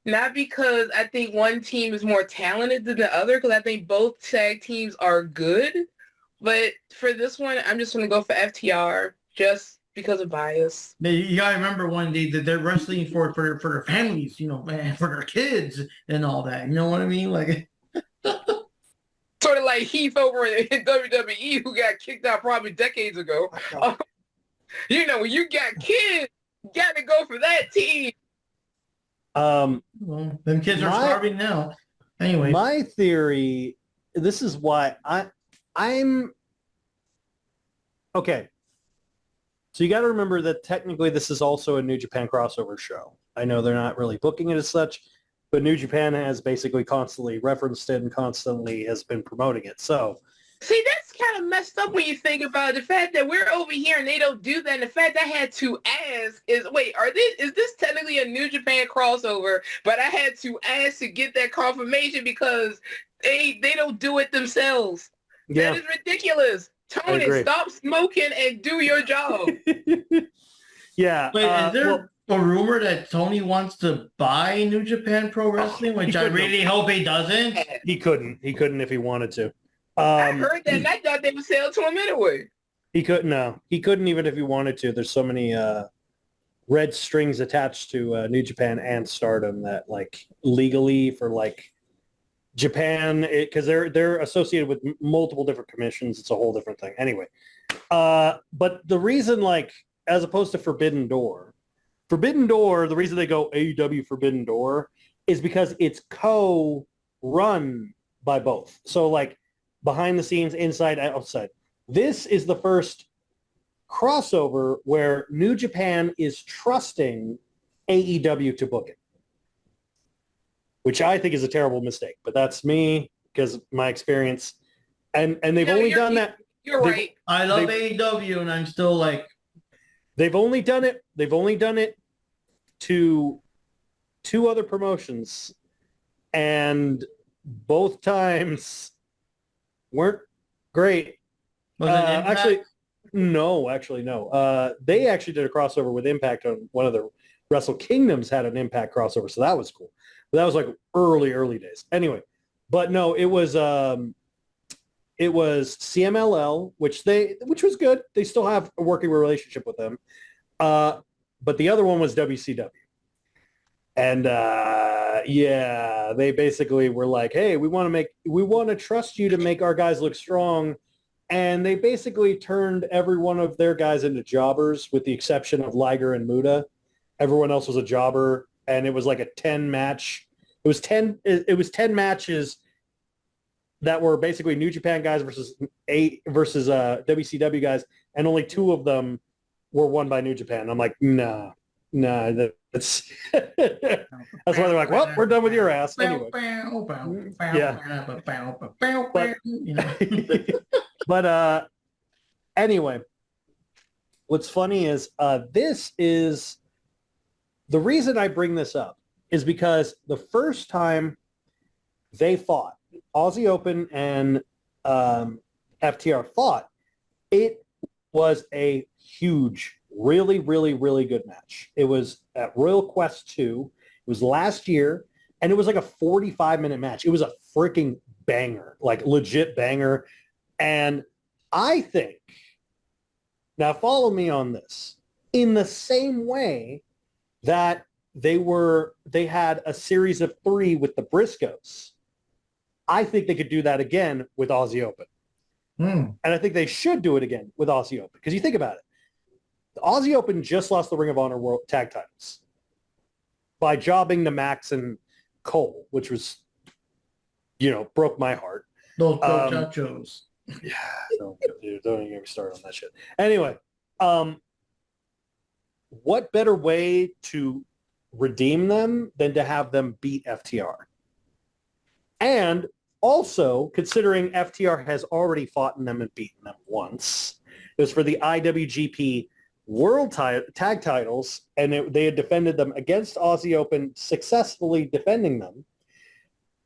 Not because I think one team is more talented than the other, because I think both tag teams are good. But for this one, I'm just going to go for FTR just because of bias. You gotta remember one day that they're wrestling for their families, you know, man, for their kids and all that. You know what I mean? Like Sort of like Heath over in WWE, who got kicked out probably decades ago. You know, when you got kids, you got to go for that team. well, them kids are starving now. Anyway, my theory, this is why I'm okay. So you got to remember that technically this is also a New Japan crossover show. I know they're not really booking it as such, but New Japan has basically constantly referenced it and constantly has been promoting it. So, see, that's kind of messed up when you think about the fact that we're over here and they don't do that. And the fact I had to ask is, wait, is this technically a New Japan crossover? But I had to ask to get that confirmation because they don't do it themselves. yeah. That is ridiculous. Tony, stop smoking and do your job. Yeah. wait, is there a rumor that Tony wants to buy New Japan Pro Wrestling, which I really hope he doesn't? He couldn't if he wanted to. I heard that and I thought they would sell to him anyway. He couldn't. No, he couldn't even if he wanted to. There's so many red strings attached to New Japan and Stardom that, like, legally for like Japan, because they're associated with multiple different commissions. It's a whole different thing. Anyway, but the reason, like, as opposed to Forbidden Door, the reason they go AEW Forbidden Door is because it's co-run by both. So, like, behind the scenes, inside, outside. This is the first crossover where New Japan is trusting AEW to book it, which I think is a terrible mistake. But that's me because my experience. And they've only done that. You're right. I love AEW, and I'm still like. They've only done it to two other promotions, and both times weren't great. Was it Impact? Actually, no. They actually did a crossover with Impact on one of the Wrestle Kingdoms had an Impact crossover, so that was cool. But that was like early days. Anyway, but no, it was CMLL, which was good. They still have a working relationship with them. But the other one was WCW. And they basically were like, hey, we want to trust you to make our guys look strong. And they basically turned every one of their guys into jobbers with the exception of Liger and Muda. Everyone else was a jobber, and it was like a 10 match. It was 10 matches that were basically New Japan guys versus WCW guys, and only 2 of them were won by New Japan. I'm like, nah, that's why they're like, well, we're done with your ass anyway. But anyway, what's funny is this is the reason I bring this up is because the first time they fought, Aussie Open and FTR fought, it was a huge, really, really, really good match. It was at Royal Quest 2. It was last year, and it was like a 45-minute match. It was a freaking banger, like legit banger. And I think, now follow me on this, in the same way that they had a series of 3 with the Briscoes, I think they could do that again with Aussie Open. And I think they should do it again with Aussie Open. Because you think about it. The Aussie Open just lost the Ring of Honor World Tag Titles by jobbing to Max and Cole, which was, broke my heart. Those muchachos. Yeah, don't even get me started on that shit. Anyway, what better way to redeem them than to have them beat FTR? And also, considering FTR has already fought them and beaten them once, it was for the IWGP World Tag Titles, and they had defended them against Aussie Open, successfully defending them.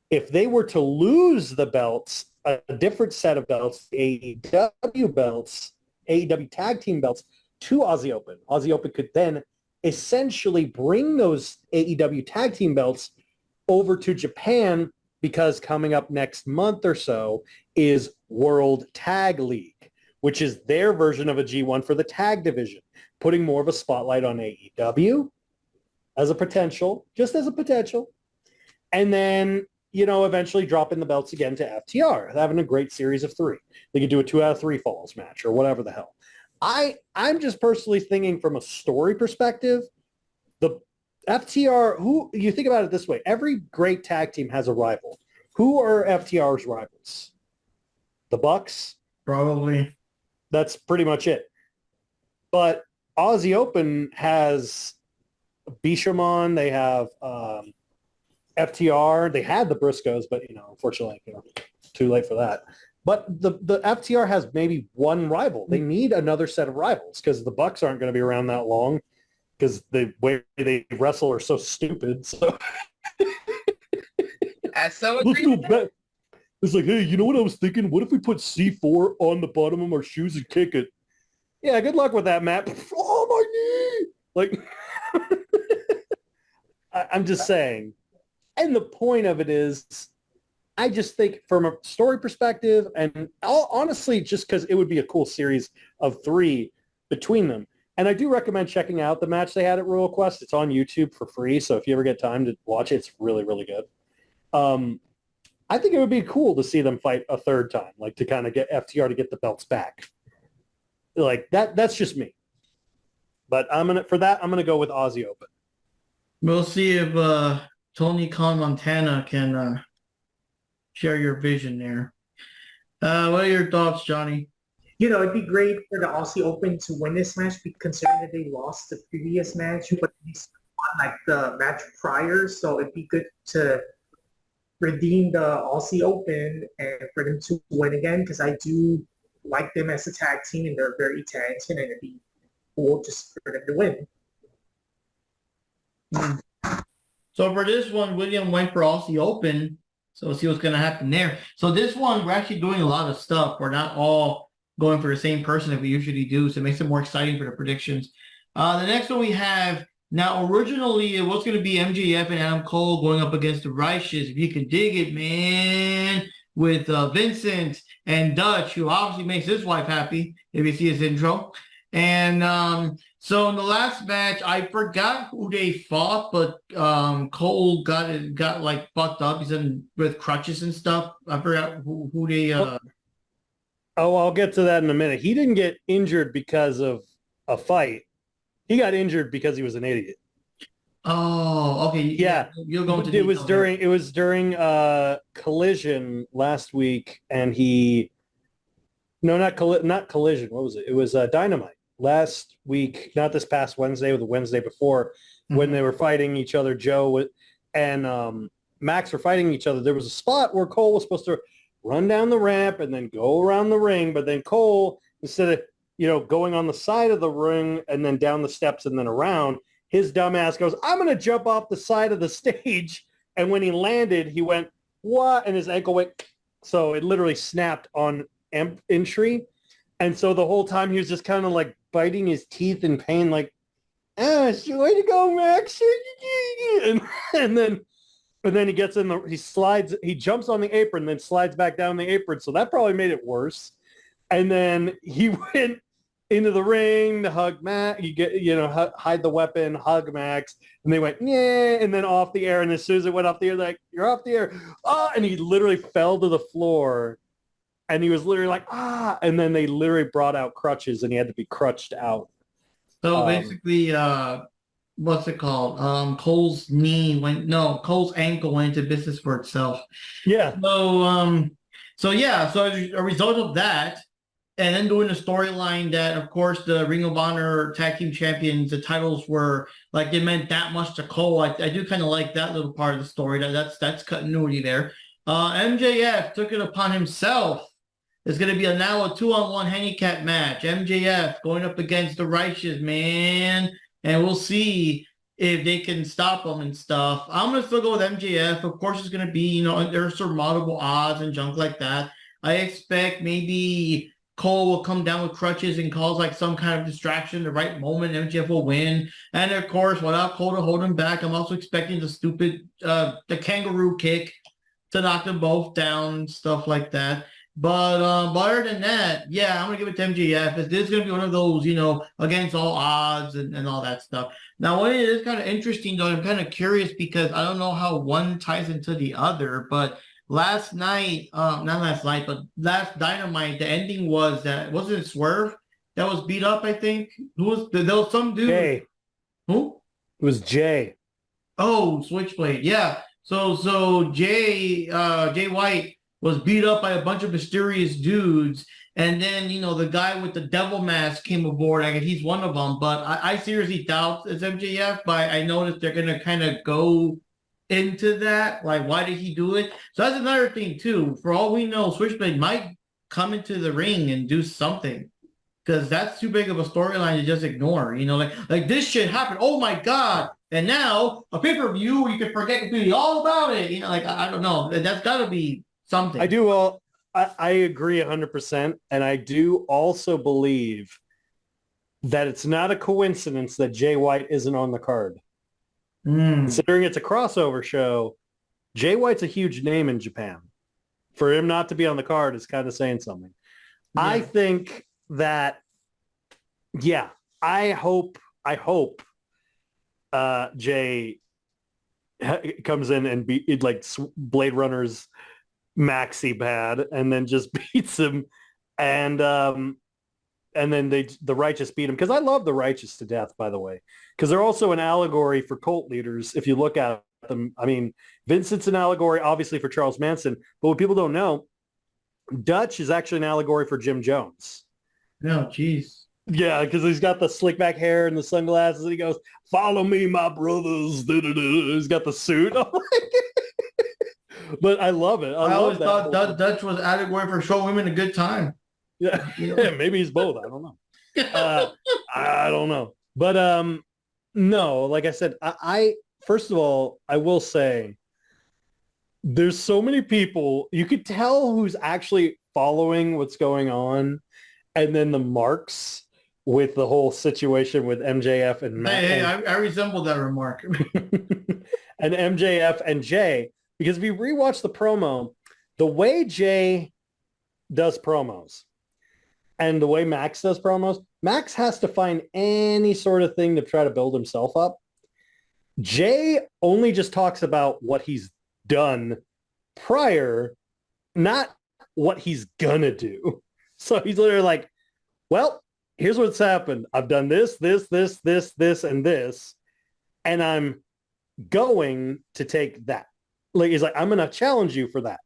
If they were to lose the belts, a different set of belts, AEW belts, AEW tag team belts, to Aussie Open. Aussie Open could then essentially bring those AEW tag team belts over to Japan because coming up next month or so is World Tag League, which is their version of a G1 for the tag division, putting more of a spotlight on AEW as a potential, just as a potential. And then, eventually dropping the belts again to FTR, having a great series of 3. They could do a 2 out of 3 falls match or whatever the hell. I'm just personally thinking from a story perspective, the FTR, who you think about it this way, every great tag team has a rival. Who are FTR's rivals? The Bucks? Probably. That's pretty much it. But Aussie Open has Bishamon, they have FTR, they had the Briscoes, but unfortunately, too late for that. But the FTR has maybe one rival. They need another set of rivals because the Bucks aren't going to be around that long because the way they wrestle are so stupid. So I so let's agree. do bet. It's like, hey, you know what I was thinking? What if we put C4 on the bottom of our shoes and kick it? Yeah, good luck with that, Matt. Oh, my knee! Like, I'm just saying. And the point of it is, I just think from a story perspective, and honestly, just because it would be a cool series of 3 between them. And I do recommend checking out the match they had at Royal Quest. It's on YouTube for free, so if you ever get time to watch it, it's really, really good. I think it would be cool to see them fight a third time, like to kind of get FTR to get the belts back. Like that's just me. But I'm gonna go with Aussie Open. We'll see if Tony Khan Montana can share your vision there. What are your thoughts, Johnny? It'd be great for the Aussie Open to win this match, considering that they lost the previous match, but they won like the match prior. So it'd be good to redeem the Aussie Open and for them to win again, because I do like them as a tag team and they're very talented, and it'd be cool just for them to win. So for this one, William went for Aussie Open. So we'll see what's going to happen there. So this one, we're actually doing a lot of stuff. We're not all going for the same person that we usually do. So it makes it more exciting for the predictions. The next one we have, now originally it was going to be MJF and Adam Cole going up against the Righteous. If you can dig it, man, with Vincent and Dutch, who obviously makes his wife happy if you see his intro. And so in the last match, I forgot who they fought, but Cole got like fucked up. He's in with crutches and stuff. I forgot who they. I'll get to that in a minute. He didn't get injured because of a fight. He got injured because he was an idiot. Oh, okay. Yeah, you're going to. It was during Collision last week, and not Collision. What was it? It was Dynamite last week, not this past Wednesday, or the Wednesday before, when they were fighting each other. Joe and Max were fighting each other. There was a spot where Cole was supposed to run down the ramp and then go around the ring, but then Cole, instead of going on the side of the ring and then down the steps and then around, his dumbass goes, I'm going to jump off the side of the stage. And when he landed, he went, what? And his ankle went, so it literally snapped on entry. And so the whole time he was just kind of like biting his teeth in pain, like, way to go, Max. And then he gets he jumps on the apron, then slides back down the apron. So that probably made it worse. And then he went into the ring to hug Max. You get, hide the weapon, hug Max. And they went, yeah. And then off the air. And as soon as it went off the air, like, you're off the air. Oh, and he literally fell to the floor. And he was literally like, ah. And then they literally brought out crutches and he had to be crutched out. So basically, what's it called? Cole's ankle went into business for itself. Yeah. So as a result of that, and then doing the storyline that, of course, the Ring of Honor Tag Team Champions, the titles were like, it meant that much to Cole. I do kind of like that little part of the story. That's continuity there. MJF took it upon himself. It's going to be now a 2-on-1 handicap match. MJF going up against the Righteous, man. And we'll see if they can stop them and stuff. I'm going to still go with MJF. Of course, it's going to be, there's surmountable odds and junk like that. I expect maybe Cole will come down with crutches and cause like some kind of distraction, the right moment, MJF will win. And of course, without Cole to hold him back, I'm also expecting the kangaroo kick to knock them both down, stuff like that. But other than that, yeah, I'm gonna give it to MJF. This is gonna be one of those, against all odds and all that stuff. Now, what it is kind of interesting though, I'm kind of curious because I don't know how one ties into the other, but last night, not last night, but last Dynamite, the ending was that wasn't it Swerve that was beat up, I think? There was some dude. Jay. Who? It was Jay. Oh, Switchblade. Yeah. So Jay White was beat up by a bunch of mysterious dudes. And then, the guy with the devil mask came aboard. I guess he's one of them. But I seriously doubt it's MJF. But I noticed they're going to kind of go into that. Like, why did he do it? So that's another thing, too. For all we know, Switchblade might come into the ring and do something. Because that's too big of a storyline to just ignore. Like this shit happened. Oh, my God. And now a pay-per-view, you can forget completely all about it. I don't know. That's got to be something. I agree 100%. And I do also believe that it's not a coincidence that Jay White isn't on the card. Considering it's a crossover show, Jay White's a huge name in Japan. For him not to be on the card is kind of saying something. Yeah. I think that, I hope Jay comes in and beat like Blade Runner's maxi pad and then just beats him, and then the Righteous beat him, because I love the Righteous to death, by the way, because they're also an allegory for cult leaders. If you look at them, I mean, Vincent's an allegory obviously for Charles Manson, but what people don't know, Dutch is actually an allegory for Jim Jones. No, jeez. Yeah, because he's got the slick back hair and the sunglasses, and he goes, "Follow me, my brothers." He's got the suit. But I love it. I always thought Dutch was allegory for showing women a good time. Yeah, maybe he's both. I don't know. I don't know. But no, like I said, I first of all, I will say there's so many people, you could tell who's actually following what's going on, and then the marks with the whole situation with MJF and Matt. Hey, I resemble that remark. And MJF and Jay, because if you rewatch the promo, the way Jay does promos and the way Max does promos, Max has to find any sort of thing to try to build himself up. Jay only just talks about what he's done prior, not what he's gonna do. So he's literally like, well, here's what's happened. I've done this, and this, and I'm going to take that. Like, he's like, I'm going to challenge you for that.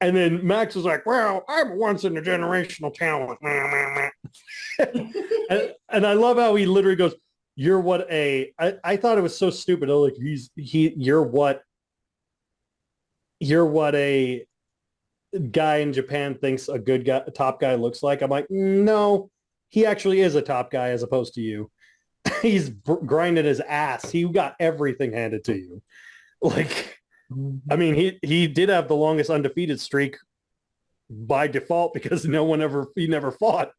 And then Max was like, well, I'm once in a generational talent. and I love how he literally goes, you're what I thought it was so stupid. Like, you're what a guy in Japan thinks a good guy, a top guy looks like. I'm like, no, he actually is a top guy as opposed to you. He's grinding his ass. He got everything handed to you. Like, I mean, he did have the longest undefeated streak by default because he never fought.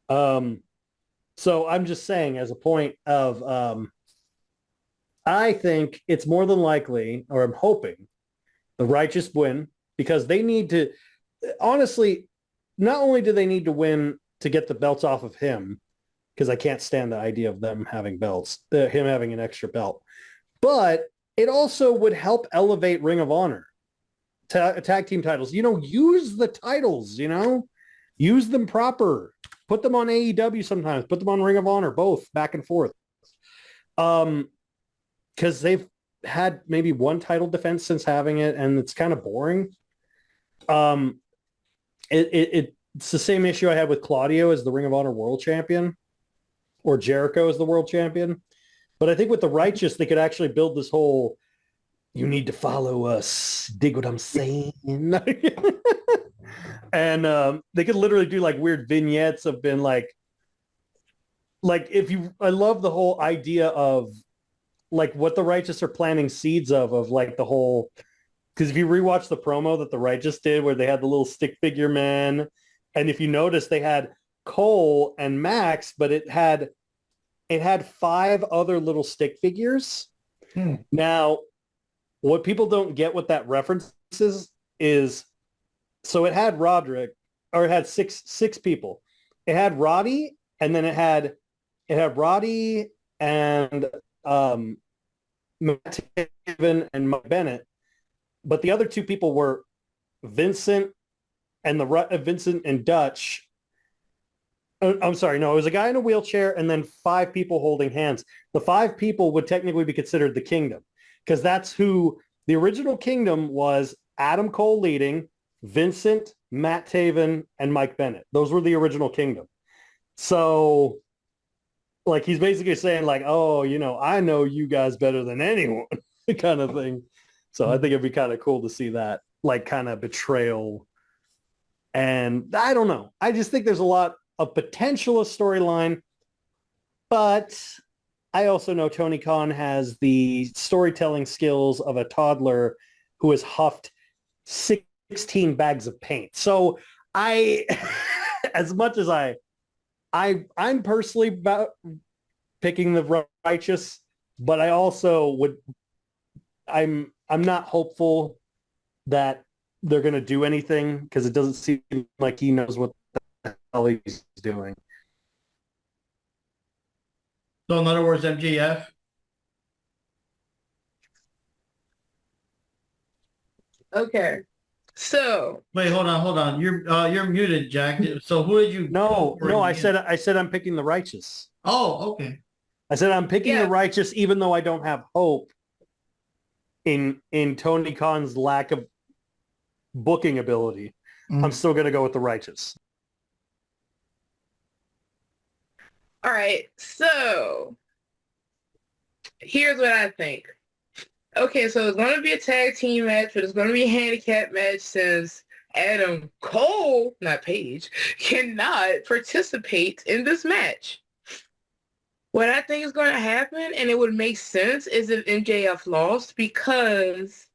So I'm just saying, as a point of, I think it's more than likely, or I'm hoping, the Righteous win, because they need to, honestly, not only do they need to win to get the belts off of him, because I can't stand the idea of them having belts, him having an extra belt, but it also would help elevate Ring of Honor tag team titles. Use the titles, use them proper. Put them on AEW sometimes. Put them on Ring of Honor, both back and forth. Because they've had maybe one title defense since having it, and it's kind of boring. It's the same issue I had with Claudio as the Ring of Honor World Champion, or Jericho as the World Champion. But I think with the Righteous, they could actually build this whole, you need to follow us. Dig what I'm saying? And they could literally do like weird vignettes of being like I love the whole idea of like what the Righteous are planting seeds of like the whole, because if you rewatch the promo that the Righteous did where they had the little stick figure man And if you notice, they had Cole and Max, but it had 5 other little stick figures. Now, what people don't get what that references is, so it had Roderick, or it had six people. It had Roddy, and then it had Roddy and Matt Taven and Mike Bennett, but the other 2 people were Vincent and Vincent and Dutch. I'm sorry, no, it was a guy in a wheelchair and then 5 people holding hands. The 5 people would technically be considered the Kingdom, because that's who the original Kingdom was. Adam Cole leading, Vincent, Matt Taven, and Mike Bennett. Those were the original Kingdom. So, like, he's basically saying, like, oh, you know, I know you guys better than anyone, kind of thing. So I think it'd be kind of cool to see that, like, kind of betrayal. And I don't know. I just think there's a lot of potential of storyline, but I also know Tony Khan has the storytelling skills of a toddler who has huffed 16 bags of paint. So I, as much as I'm personally about picking the righteous, but I also I'm not hopeful that they're going to do anything, because it doesn't seem like he knows what the hell he's doing. So in other words, MJF. Okay. So Wait, hold on. You're muted, Jack. So who did you? No, vote for I in the end? said I'm picking the righteous. Oh, okay. I said I'm picking Yeah. the righteous, even though I don't have hope in Tony Khan's lack of booking ability. I'm still going to go with the righteous. all right. So here's what I think. Okay, so it's going to be a tag team match, but it's going to be a handicap match since Adam Cole, not Paige, cannot participate in this match. What I think is going to happen, and it would make sense, is if MJF lost, because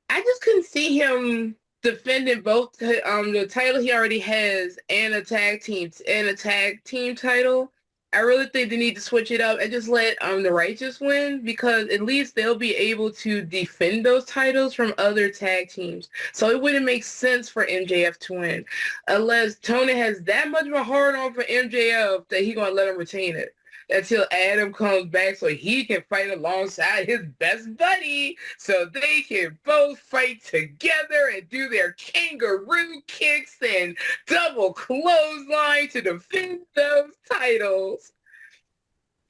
I just couldn't see him defending both the title he already has and a tag team title. I really think they need to switch it up and just let the Righteous win, because at least they'll be able to defend those titles from other tag teams. So it wouldn't make sense for MJF to win unless Tony has that much of a hard on for MJF that he's going to let him retain it until Adam comes back so he can fight alongside his best buddy, so they can both fight together and do their kangaroo kicks and double clothesline to defend those titles.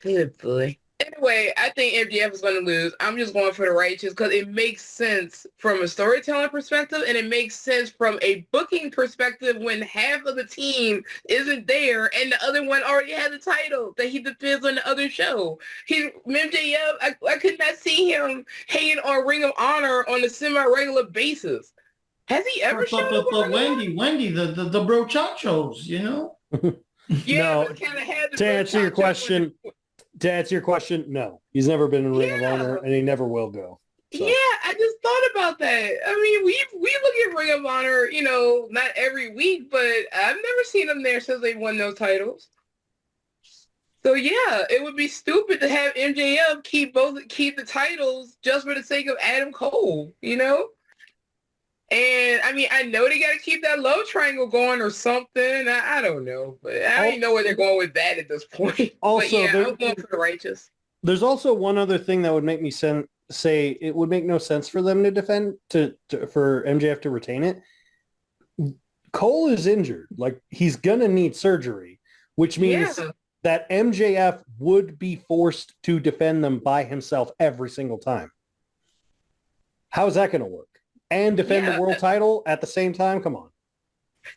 Good boy. Anyway, I think MJF is going to lose. I'm just going for the Righteous because it makes sense from a storytelling perspective, and it makes sense from a booking perspective when half of the team isn't there and the other one already has a title that he defends on the other show. MJF, I could not see him hanging on Ring of Honor on a semi-regular basis. Has he ever shown up? But Wendy, the brochachos, you know? Yeah, No, but kind of had to answer your question, no. He's never been in Ring of Yeah. Honor, and he never will go. So. Yeah, I just thought about that. I mean, we look at Ring of Honor, you know, not every week, but I've never seen them there since they won those titles. So yeah, it would be stupid to have MJF keep the titles just for the sake of Adam Cole, you know? And I mean, I know they got to keep that love triangle going or something. I don't know, but I don't even know where they're going with that at this point. Also, but yeah, I'm going for the Righteous. There's also one other thing that would make me say it would make no sense for them to defend for MJF to retain it. Cole is injured. Like, he's gonna need surgery, which means that MJF would be forced to defend them by himself every single time. How's that gonna work? And defend the world title at the same time? Come on.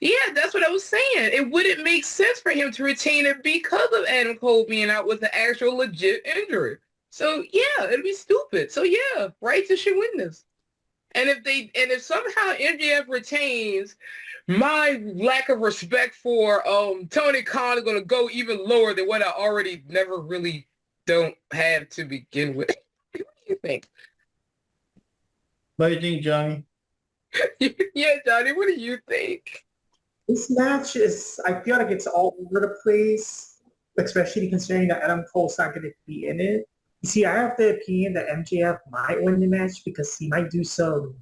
Yeah, that's what I was saying. It wouldn't make sense for him to retain it because of Adam Cole being out with the actual legit injury. So yeah, it'd be stupid. So yeah, Righteous should win this. And if somehow MJF retains, my lack of respect for Tony Khan is going to go even lower than what I already never really don't have to begin with. What do you think? What do you think, Johnny? Yeah, Johnny, what do you think? This match is, I feel like it's all over the place, especially considering that Adam Cole's not going to be in it. You see, I have the opinion that MJF might win the match because he might do some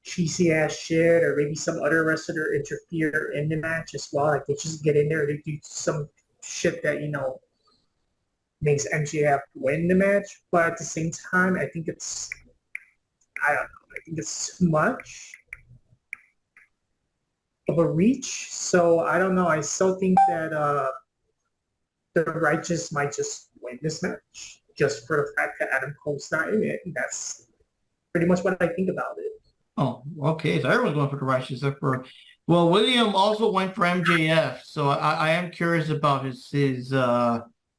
cheesy ass shit, or maybe some other wrestler interfere in the match as well. Like they just get in there, they do some shit that makes MJF win the match. But at the same time, I think I don't know. I think it's too much of a reach. So I don't know. I still think that the Righteous might just win this match just for the fact that Adam Cole's not in it. And that's pretty much what I think about it. Oh, okay. So everyone's going for the Righteous except for, well, William also went for MJF. So I am curious about his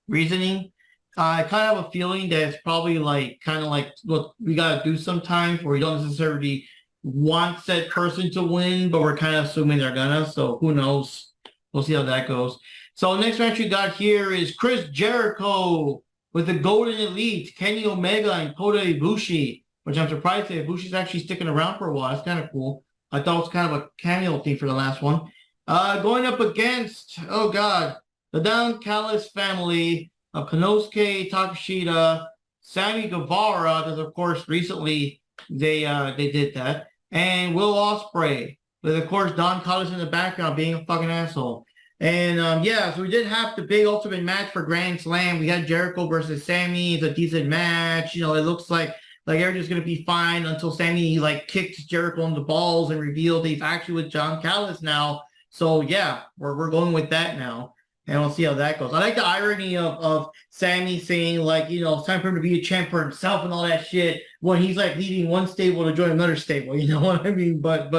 reasoning. I kind of have a feeling that it's probably kind of like what we got to do sometimes where we don't necessarily want that person to win, but we're kind of assuming they're gonna. So who knows? We'll see how that goes. So next match we got here is Chris Jericho with the Golden Elite, Kenny Omega and Kota Ibushi, which I'm surprised that Ibushi's actually sticking around for a while. It's kind of cool. I thought it was kind of a cameo thing for the last one. Going up against, oh God, the Don Callis family of Konosuke Takeshita, Sammy Guevara, because of course recently they did that, and Will Ospreay, with of course Don Callis in the background being a fucking asshole. And yeah, so we did have the big ultimate match for Grand Slam. We had Jericho versus Sammy. It's a decent match. It looks like everything's gonna be fine until Sammy kicks Jericho in the balls and revealed he's actually with John Callis now. So yeah, we're going with that now. And we'll see how that goes. I like the irony of Sammy saying it's time for him to be a champ for himself and all that shit when he's leaving one stable to join another stable. You know what I mean? But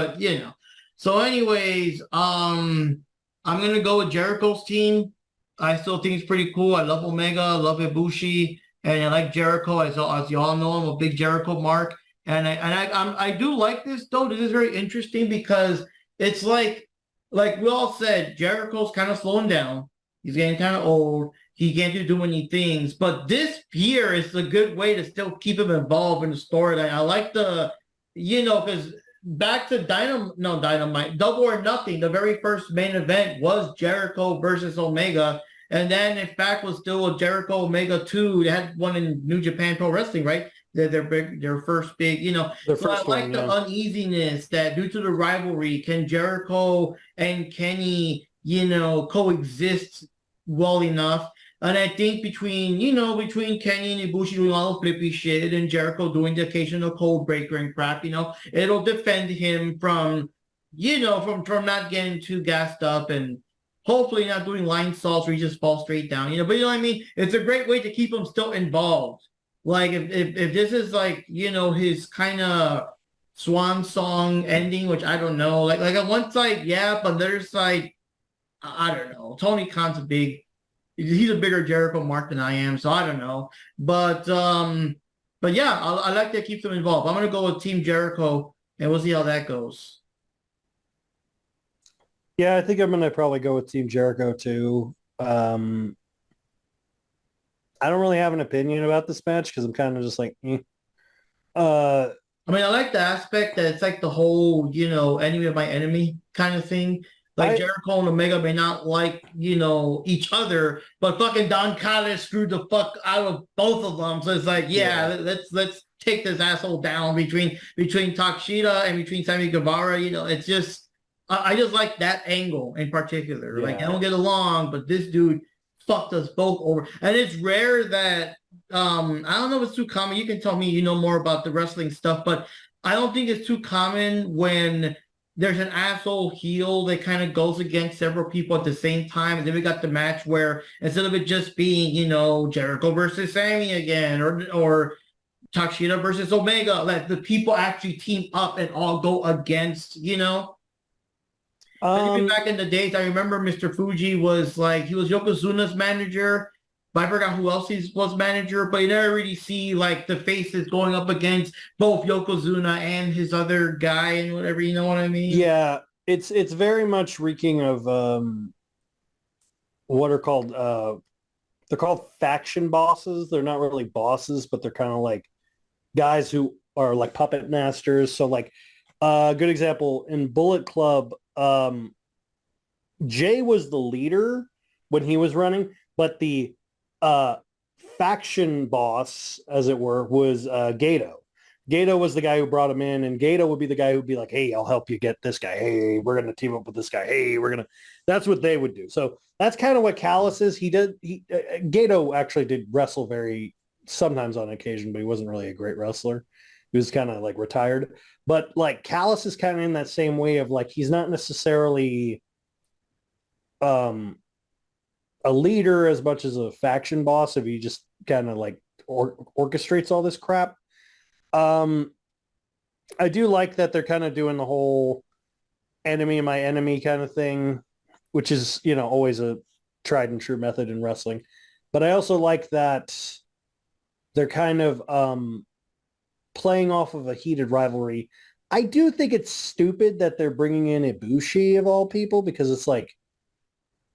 So anyways, I'm gonna go with Jericho's team. I still think it's pretty cool. I love Omega, I love Ibushi, and I like Jericho. As you all know, I'm a big Jericho mark. And I do like this though. This is very interesting because it's like we all said, Jericho's kind of slowing down. He's getting kind of old. He can't do any things. But this year is a good way to still keep him involved in the storyline. I like because back to Dynamite, Double or Nothing, the very first main event was Jericho versus Omega. And then, in fact, was still a Jericho Omega 2. They had one in New Japan Pro Wrestling, right? Their first big, Their So I first like one, the yeah. uneasiness that due to the rivalry, can Jericho and Kenny, coexist well enough? And I think between Kenny and Ibushi doing all the flippy shit and Jericho doing the occasional cold breaker and crap, it'll defend him from not getting too gassed up and hopefully not doing line salts where he just falls straight down, but you know what I mean? It's a great way to keep him still involved. If this is his kind of swan song ending, which I don't know, on one side, yeah, but there's I don't know. Tony Khan's he's a bigger Jericho mark than I am, so I don't know. But yeah, I like that keeps them involved. I'm gonna go with Team Jericho, and we'll see how that goes. Yeah, I think I'm gonna probably go with Team Jericho too. I don't really have an opinion about this match because I'm kind of just eh. I mean, I like the aspect that it's the whole, enemy of my enemy kind of thing. Jericho and Omega may not like, each other, but fucking Don Callis screwed the fuck out of both of them. So it's let's take this asshole down between Takeshita and between Sammy Guevara. It's just, I just like that angle in particular. Yeah. They don't get along, but this dude fucked us both over. And it's rare that, I don't know if it's too common. You can tell me more about the wrestling stuff, but I don't think it's too common when there's an asshole heel that kind of goes against several people at the same time. And then we got the match where instead of it just being, Jericho versus Sammy again or Takeshita versus Omega, the people actually team up and all go against, back in the days, I remember Mr. Fuji was he was Yokozuna's manager, but I forgot who else he was manager, but you never really see the faces going up against both Yokozuna and his other guy and whatever, you know what I mean? Yeah, it's very much reeking of what are called they're called faction bosses. They're not really bosses, but they're kind of guys who are puppet masters. So a good example in Bullet Club, Jay was the leader when he was running, but the faction boss, as it were, was Gato. Gato was the guy who brought him in, and Gato would be the guy who'd be like, hey, I'll help you get this guy. Hey, we're going to team up with this guy. Hey, we're going to... That's what they would do. So that's kind of what Callis is. Gato actually did wrestle sometimes on occasion, but he wasn't really a great wrestler. He was kind of like retired. But like Callis is kind of in that same way of like, he's not necessarily a leader as much as a faction boss if he just kind of like orchestrates all this crap. I do like that they're kind of doing the whole enemy of my enemy kind of thing, which is, always a tried and true method in wrestling. But I also like that they're kind of playing off of a heated rivalry. I do think it's stupid that they're bringing in Ibushi of all people, because it's like,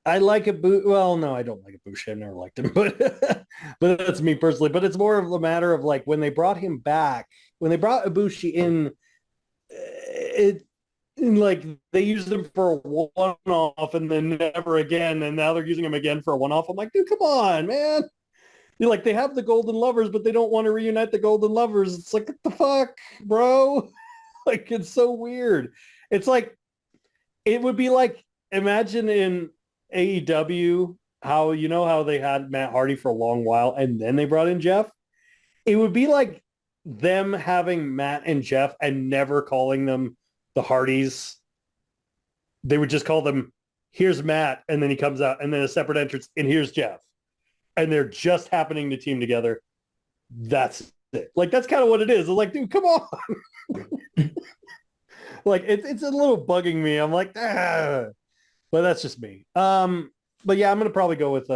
I like Ibushi. Well, no, I don't like Ibushi. I've never liked him, but that's me personally. But it's more of a matter of like when they brought him back, when they brought Ibushi in, like they used him for a one-off and then never again, and now they're using him again for a one-off. I'm like, dude, come on, man. You're like, they have the Golden Lovers, but they don't want to reunite the Golden Lovers. It's like, what the fuck, bro? Like, it's so weird. It's like, it would be like, imagine in AEW how they had Matt Hardy for a long while and then they brought in Jeff. It would be like them having Matt and Jeff and never calling them the Hardys. They would just call them, here's Matt, and then he comes out, and then a separate entrance, and here's Jeff. And they're just happening to team together. That's it. Like, that's kind of what it is. It's like, dude, come on. Like, it's a little bugging me. I'm like, ah. But that's just me. But yeah, I'm gonna probably go with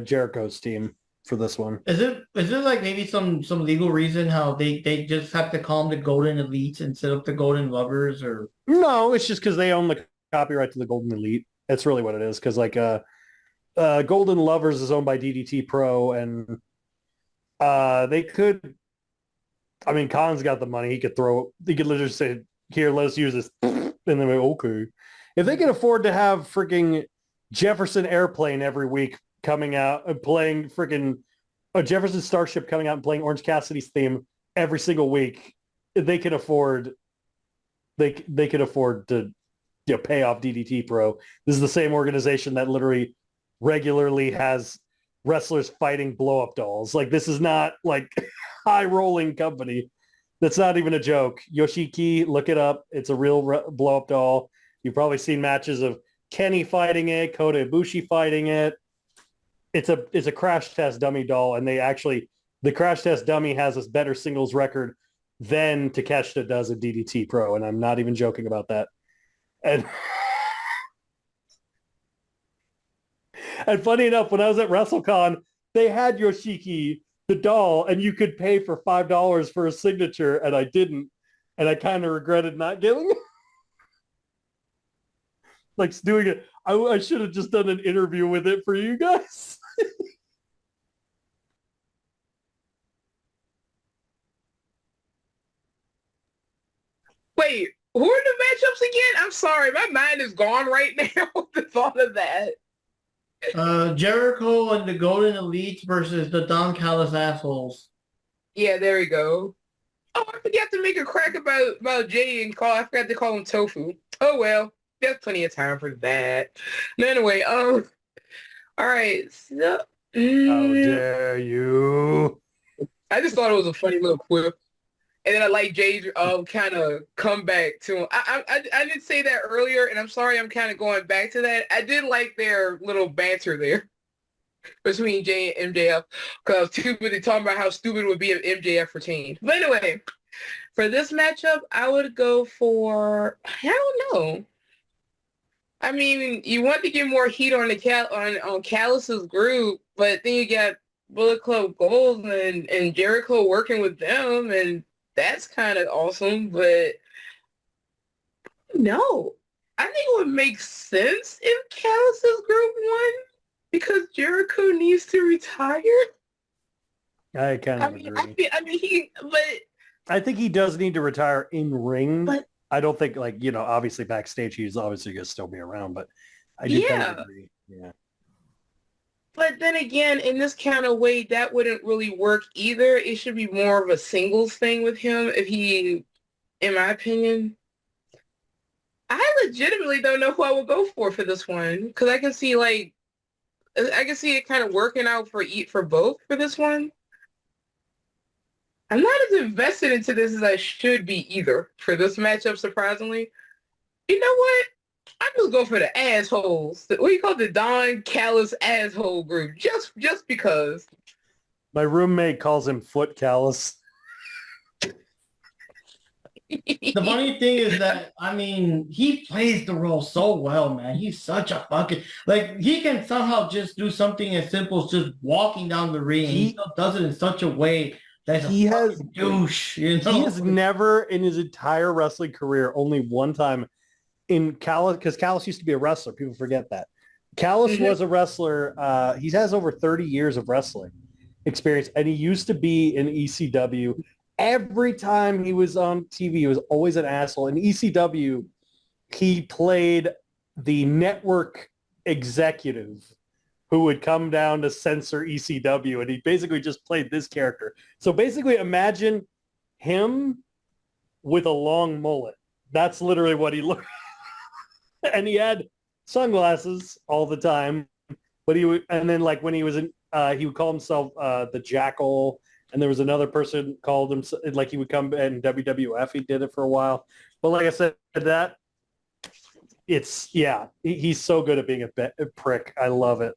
Jericho's team for this one. Is it like maybe some legal reason how they just have to call them the Golden Elites instead of the Golden Lovers? Or no, it's just because they own the copyright to the Golden Elite. That's really what it is. Because like Golden Lovers is owned by DDT Pro, and they could. I mean, Khan's got the money. He could literally say, "Here, let us use this," and then we're okay. If they can afford to have freaking Jefferson Airplane every week coming out and playing freaking Jefferson Starship coming out and playing Orange Cassidy's theme every single week, they can afford. They can afford to pay off DDT Pro. This is the same organization that literally regularly has wrestlers fighting blow-up dolls. Like, this is not like high-rolling company. That's not even a joke. Yoshiki, look it up. It's a real blow-up doll. You've probably seen matches of Kenny fighting it, Kota Ibushi fighting it. It's a crash test dummy doll, and the crash test dummy has a better singles record than Takeshita does at DDT Pro, and I'm not even joking about that. And and funny enough, when I was at WrestleCon, they had Yoshiki, the doll, and you could pay for $5 for a signature, and I didn't, and I kind of regretted not getting it. Like doing it, I should have just done an interview with it for you guys. Wait, who are the matchups again? I'm sorry, my mind is gone right now with the thought of that. Jericho and the Golden Elites versus the Don Callis assholes. Yeah, there we go. Oh, I forgot to make a crack about Jade and I forgot to call him Tofu. Oh well, there's plenty of time for that. No, anyway, all right. So, How dare you? I just thought it was a funny little quip. And then I like Jay's kind of comeback to him. I didn't say that earlier, and I'm sorry I'm kind of going back to that. I did like their little banter there between Jay and MJF, because I was too busy talking about how stupid it would be if MJF retained. But anyway, for this matchup, I would go for, I don't know. I mean, you want to get more heat on on Callis's group, but then you got Bullet Club Gold and Jericho working with them, and that's kind of awesome, but no. I think it would make sense if Callis's group won because Jericho needs to retire. I kind of agree. I mean, but I think he does need to retire in ring. But I don't think obviously backstage he's obviously going to still be around, but I do kind of agree. Yeah. But then again, in this kind of way, that wouldn't really work either. It should be more of a singles thing with him if he, in my opinion. I legitimately don't know who I would go for this one because I can see it kind of working out for both for this one. I'm not as invested into this as I should be either for this matchup, surprisingly. You know what? I'm just go for the assholes. What do you call the Don Callis asshole group? Just because. My roommate calls him Foot Callus. The funny thing is that, I mean, he plays the role so well, man. He's such a fucking, he can somehow just do something as simple as just walking down the ring. He still does it in such a way that he has douche, He has never in his entire wrestling career, only one time in Callis, because Callis used to be a wrestler. People forget that. Callis was a wrestler. He has over 30 years of wrestling experience, and he used to be in ECW. Every time he was on TV, he was always an asshole. In ECW, he played the network executive who would come down to censor ECW, and he basically just played this character. So basically imagine him with a long mullet. That's literally what he looked like. And he had sunglasses all the time, but when he was in, he would call himself the Jackal. And there was another person called him, he would come in WWF. He did it for a while. But like I said, he's so good at being a prick. I love it.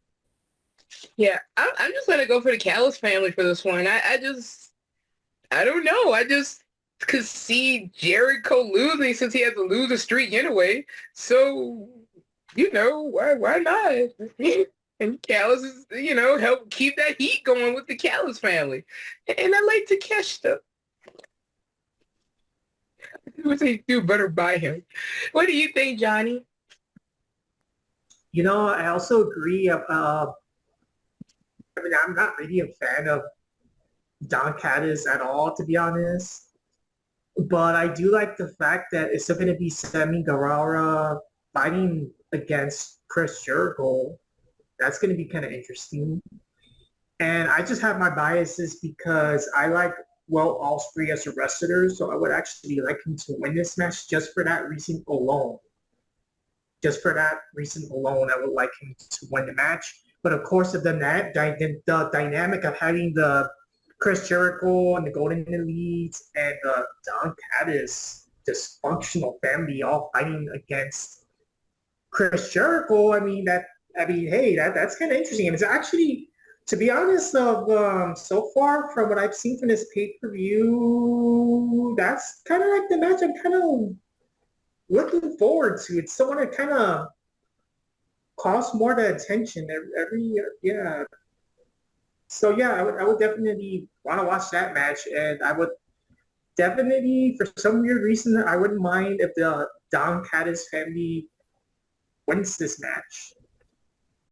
Yeah, I'm just going to go for the Callis family for this one. I don't know. I just could see Jericho losing since he has to lose a streak anyway. So, why not? And Callis is, help keep that heat going with the Callis family. And I like Takeshita. They do better by him. What do you think, Johnny? I also agree. I'm not really a fan of Don Caddis at all, to be honest. But I do like the fact that it's still going to be Sammy Guevara fighting against Chris Jericho. That's going to be kind of interesting. And I just have my biases because I like Ospreay as a wrestler, so I would actually like him to win this match just for that reason alone. Just for that reason alone, I would like him to win the match. But of course, the dynamic of having the Chris Jericho and the Golden Elite and the Don Caddis dysfunctional family all fighting against Chris Jericho, that's kind of interesting. And it's actually, to be honest, so far from what I've seen from this pay-per-view, that's kind of like the match I'm kind of looking forward to. It's the one that kind of costs more the attention every year. Yeah. So yeah, I would definitely want to watch that match, and I would definitely, for some weird reason, I wouldn't mind if the Don Caddis family wins this match.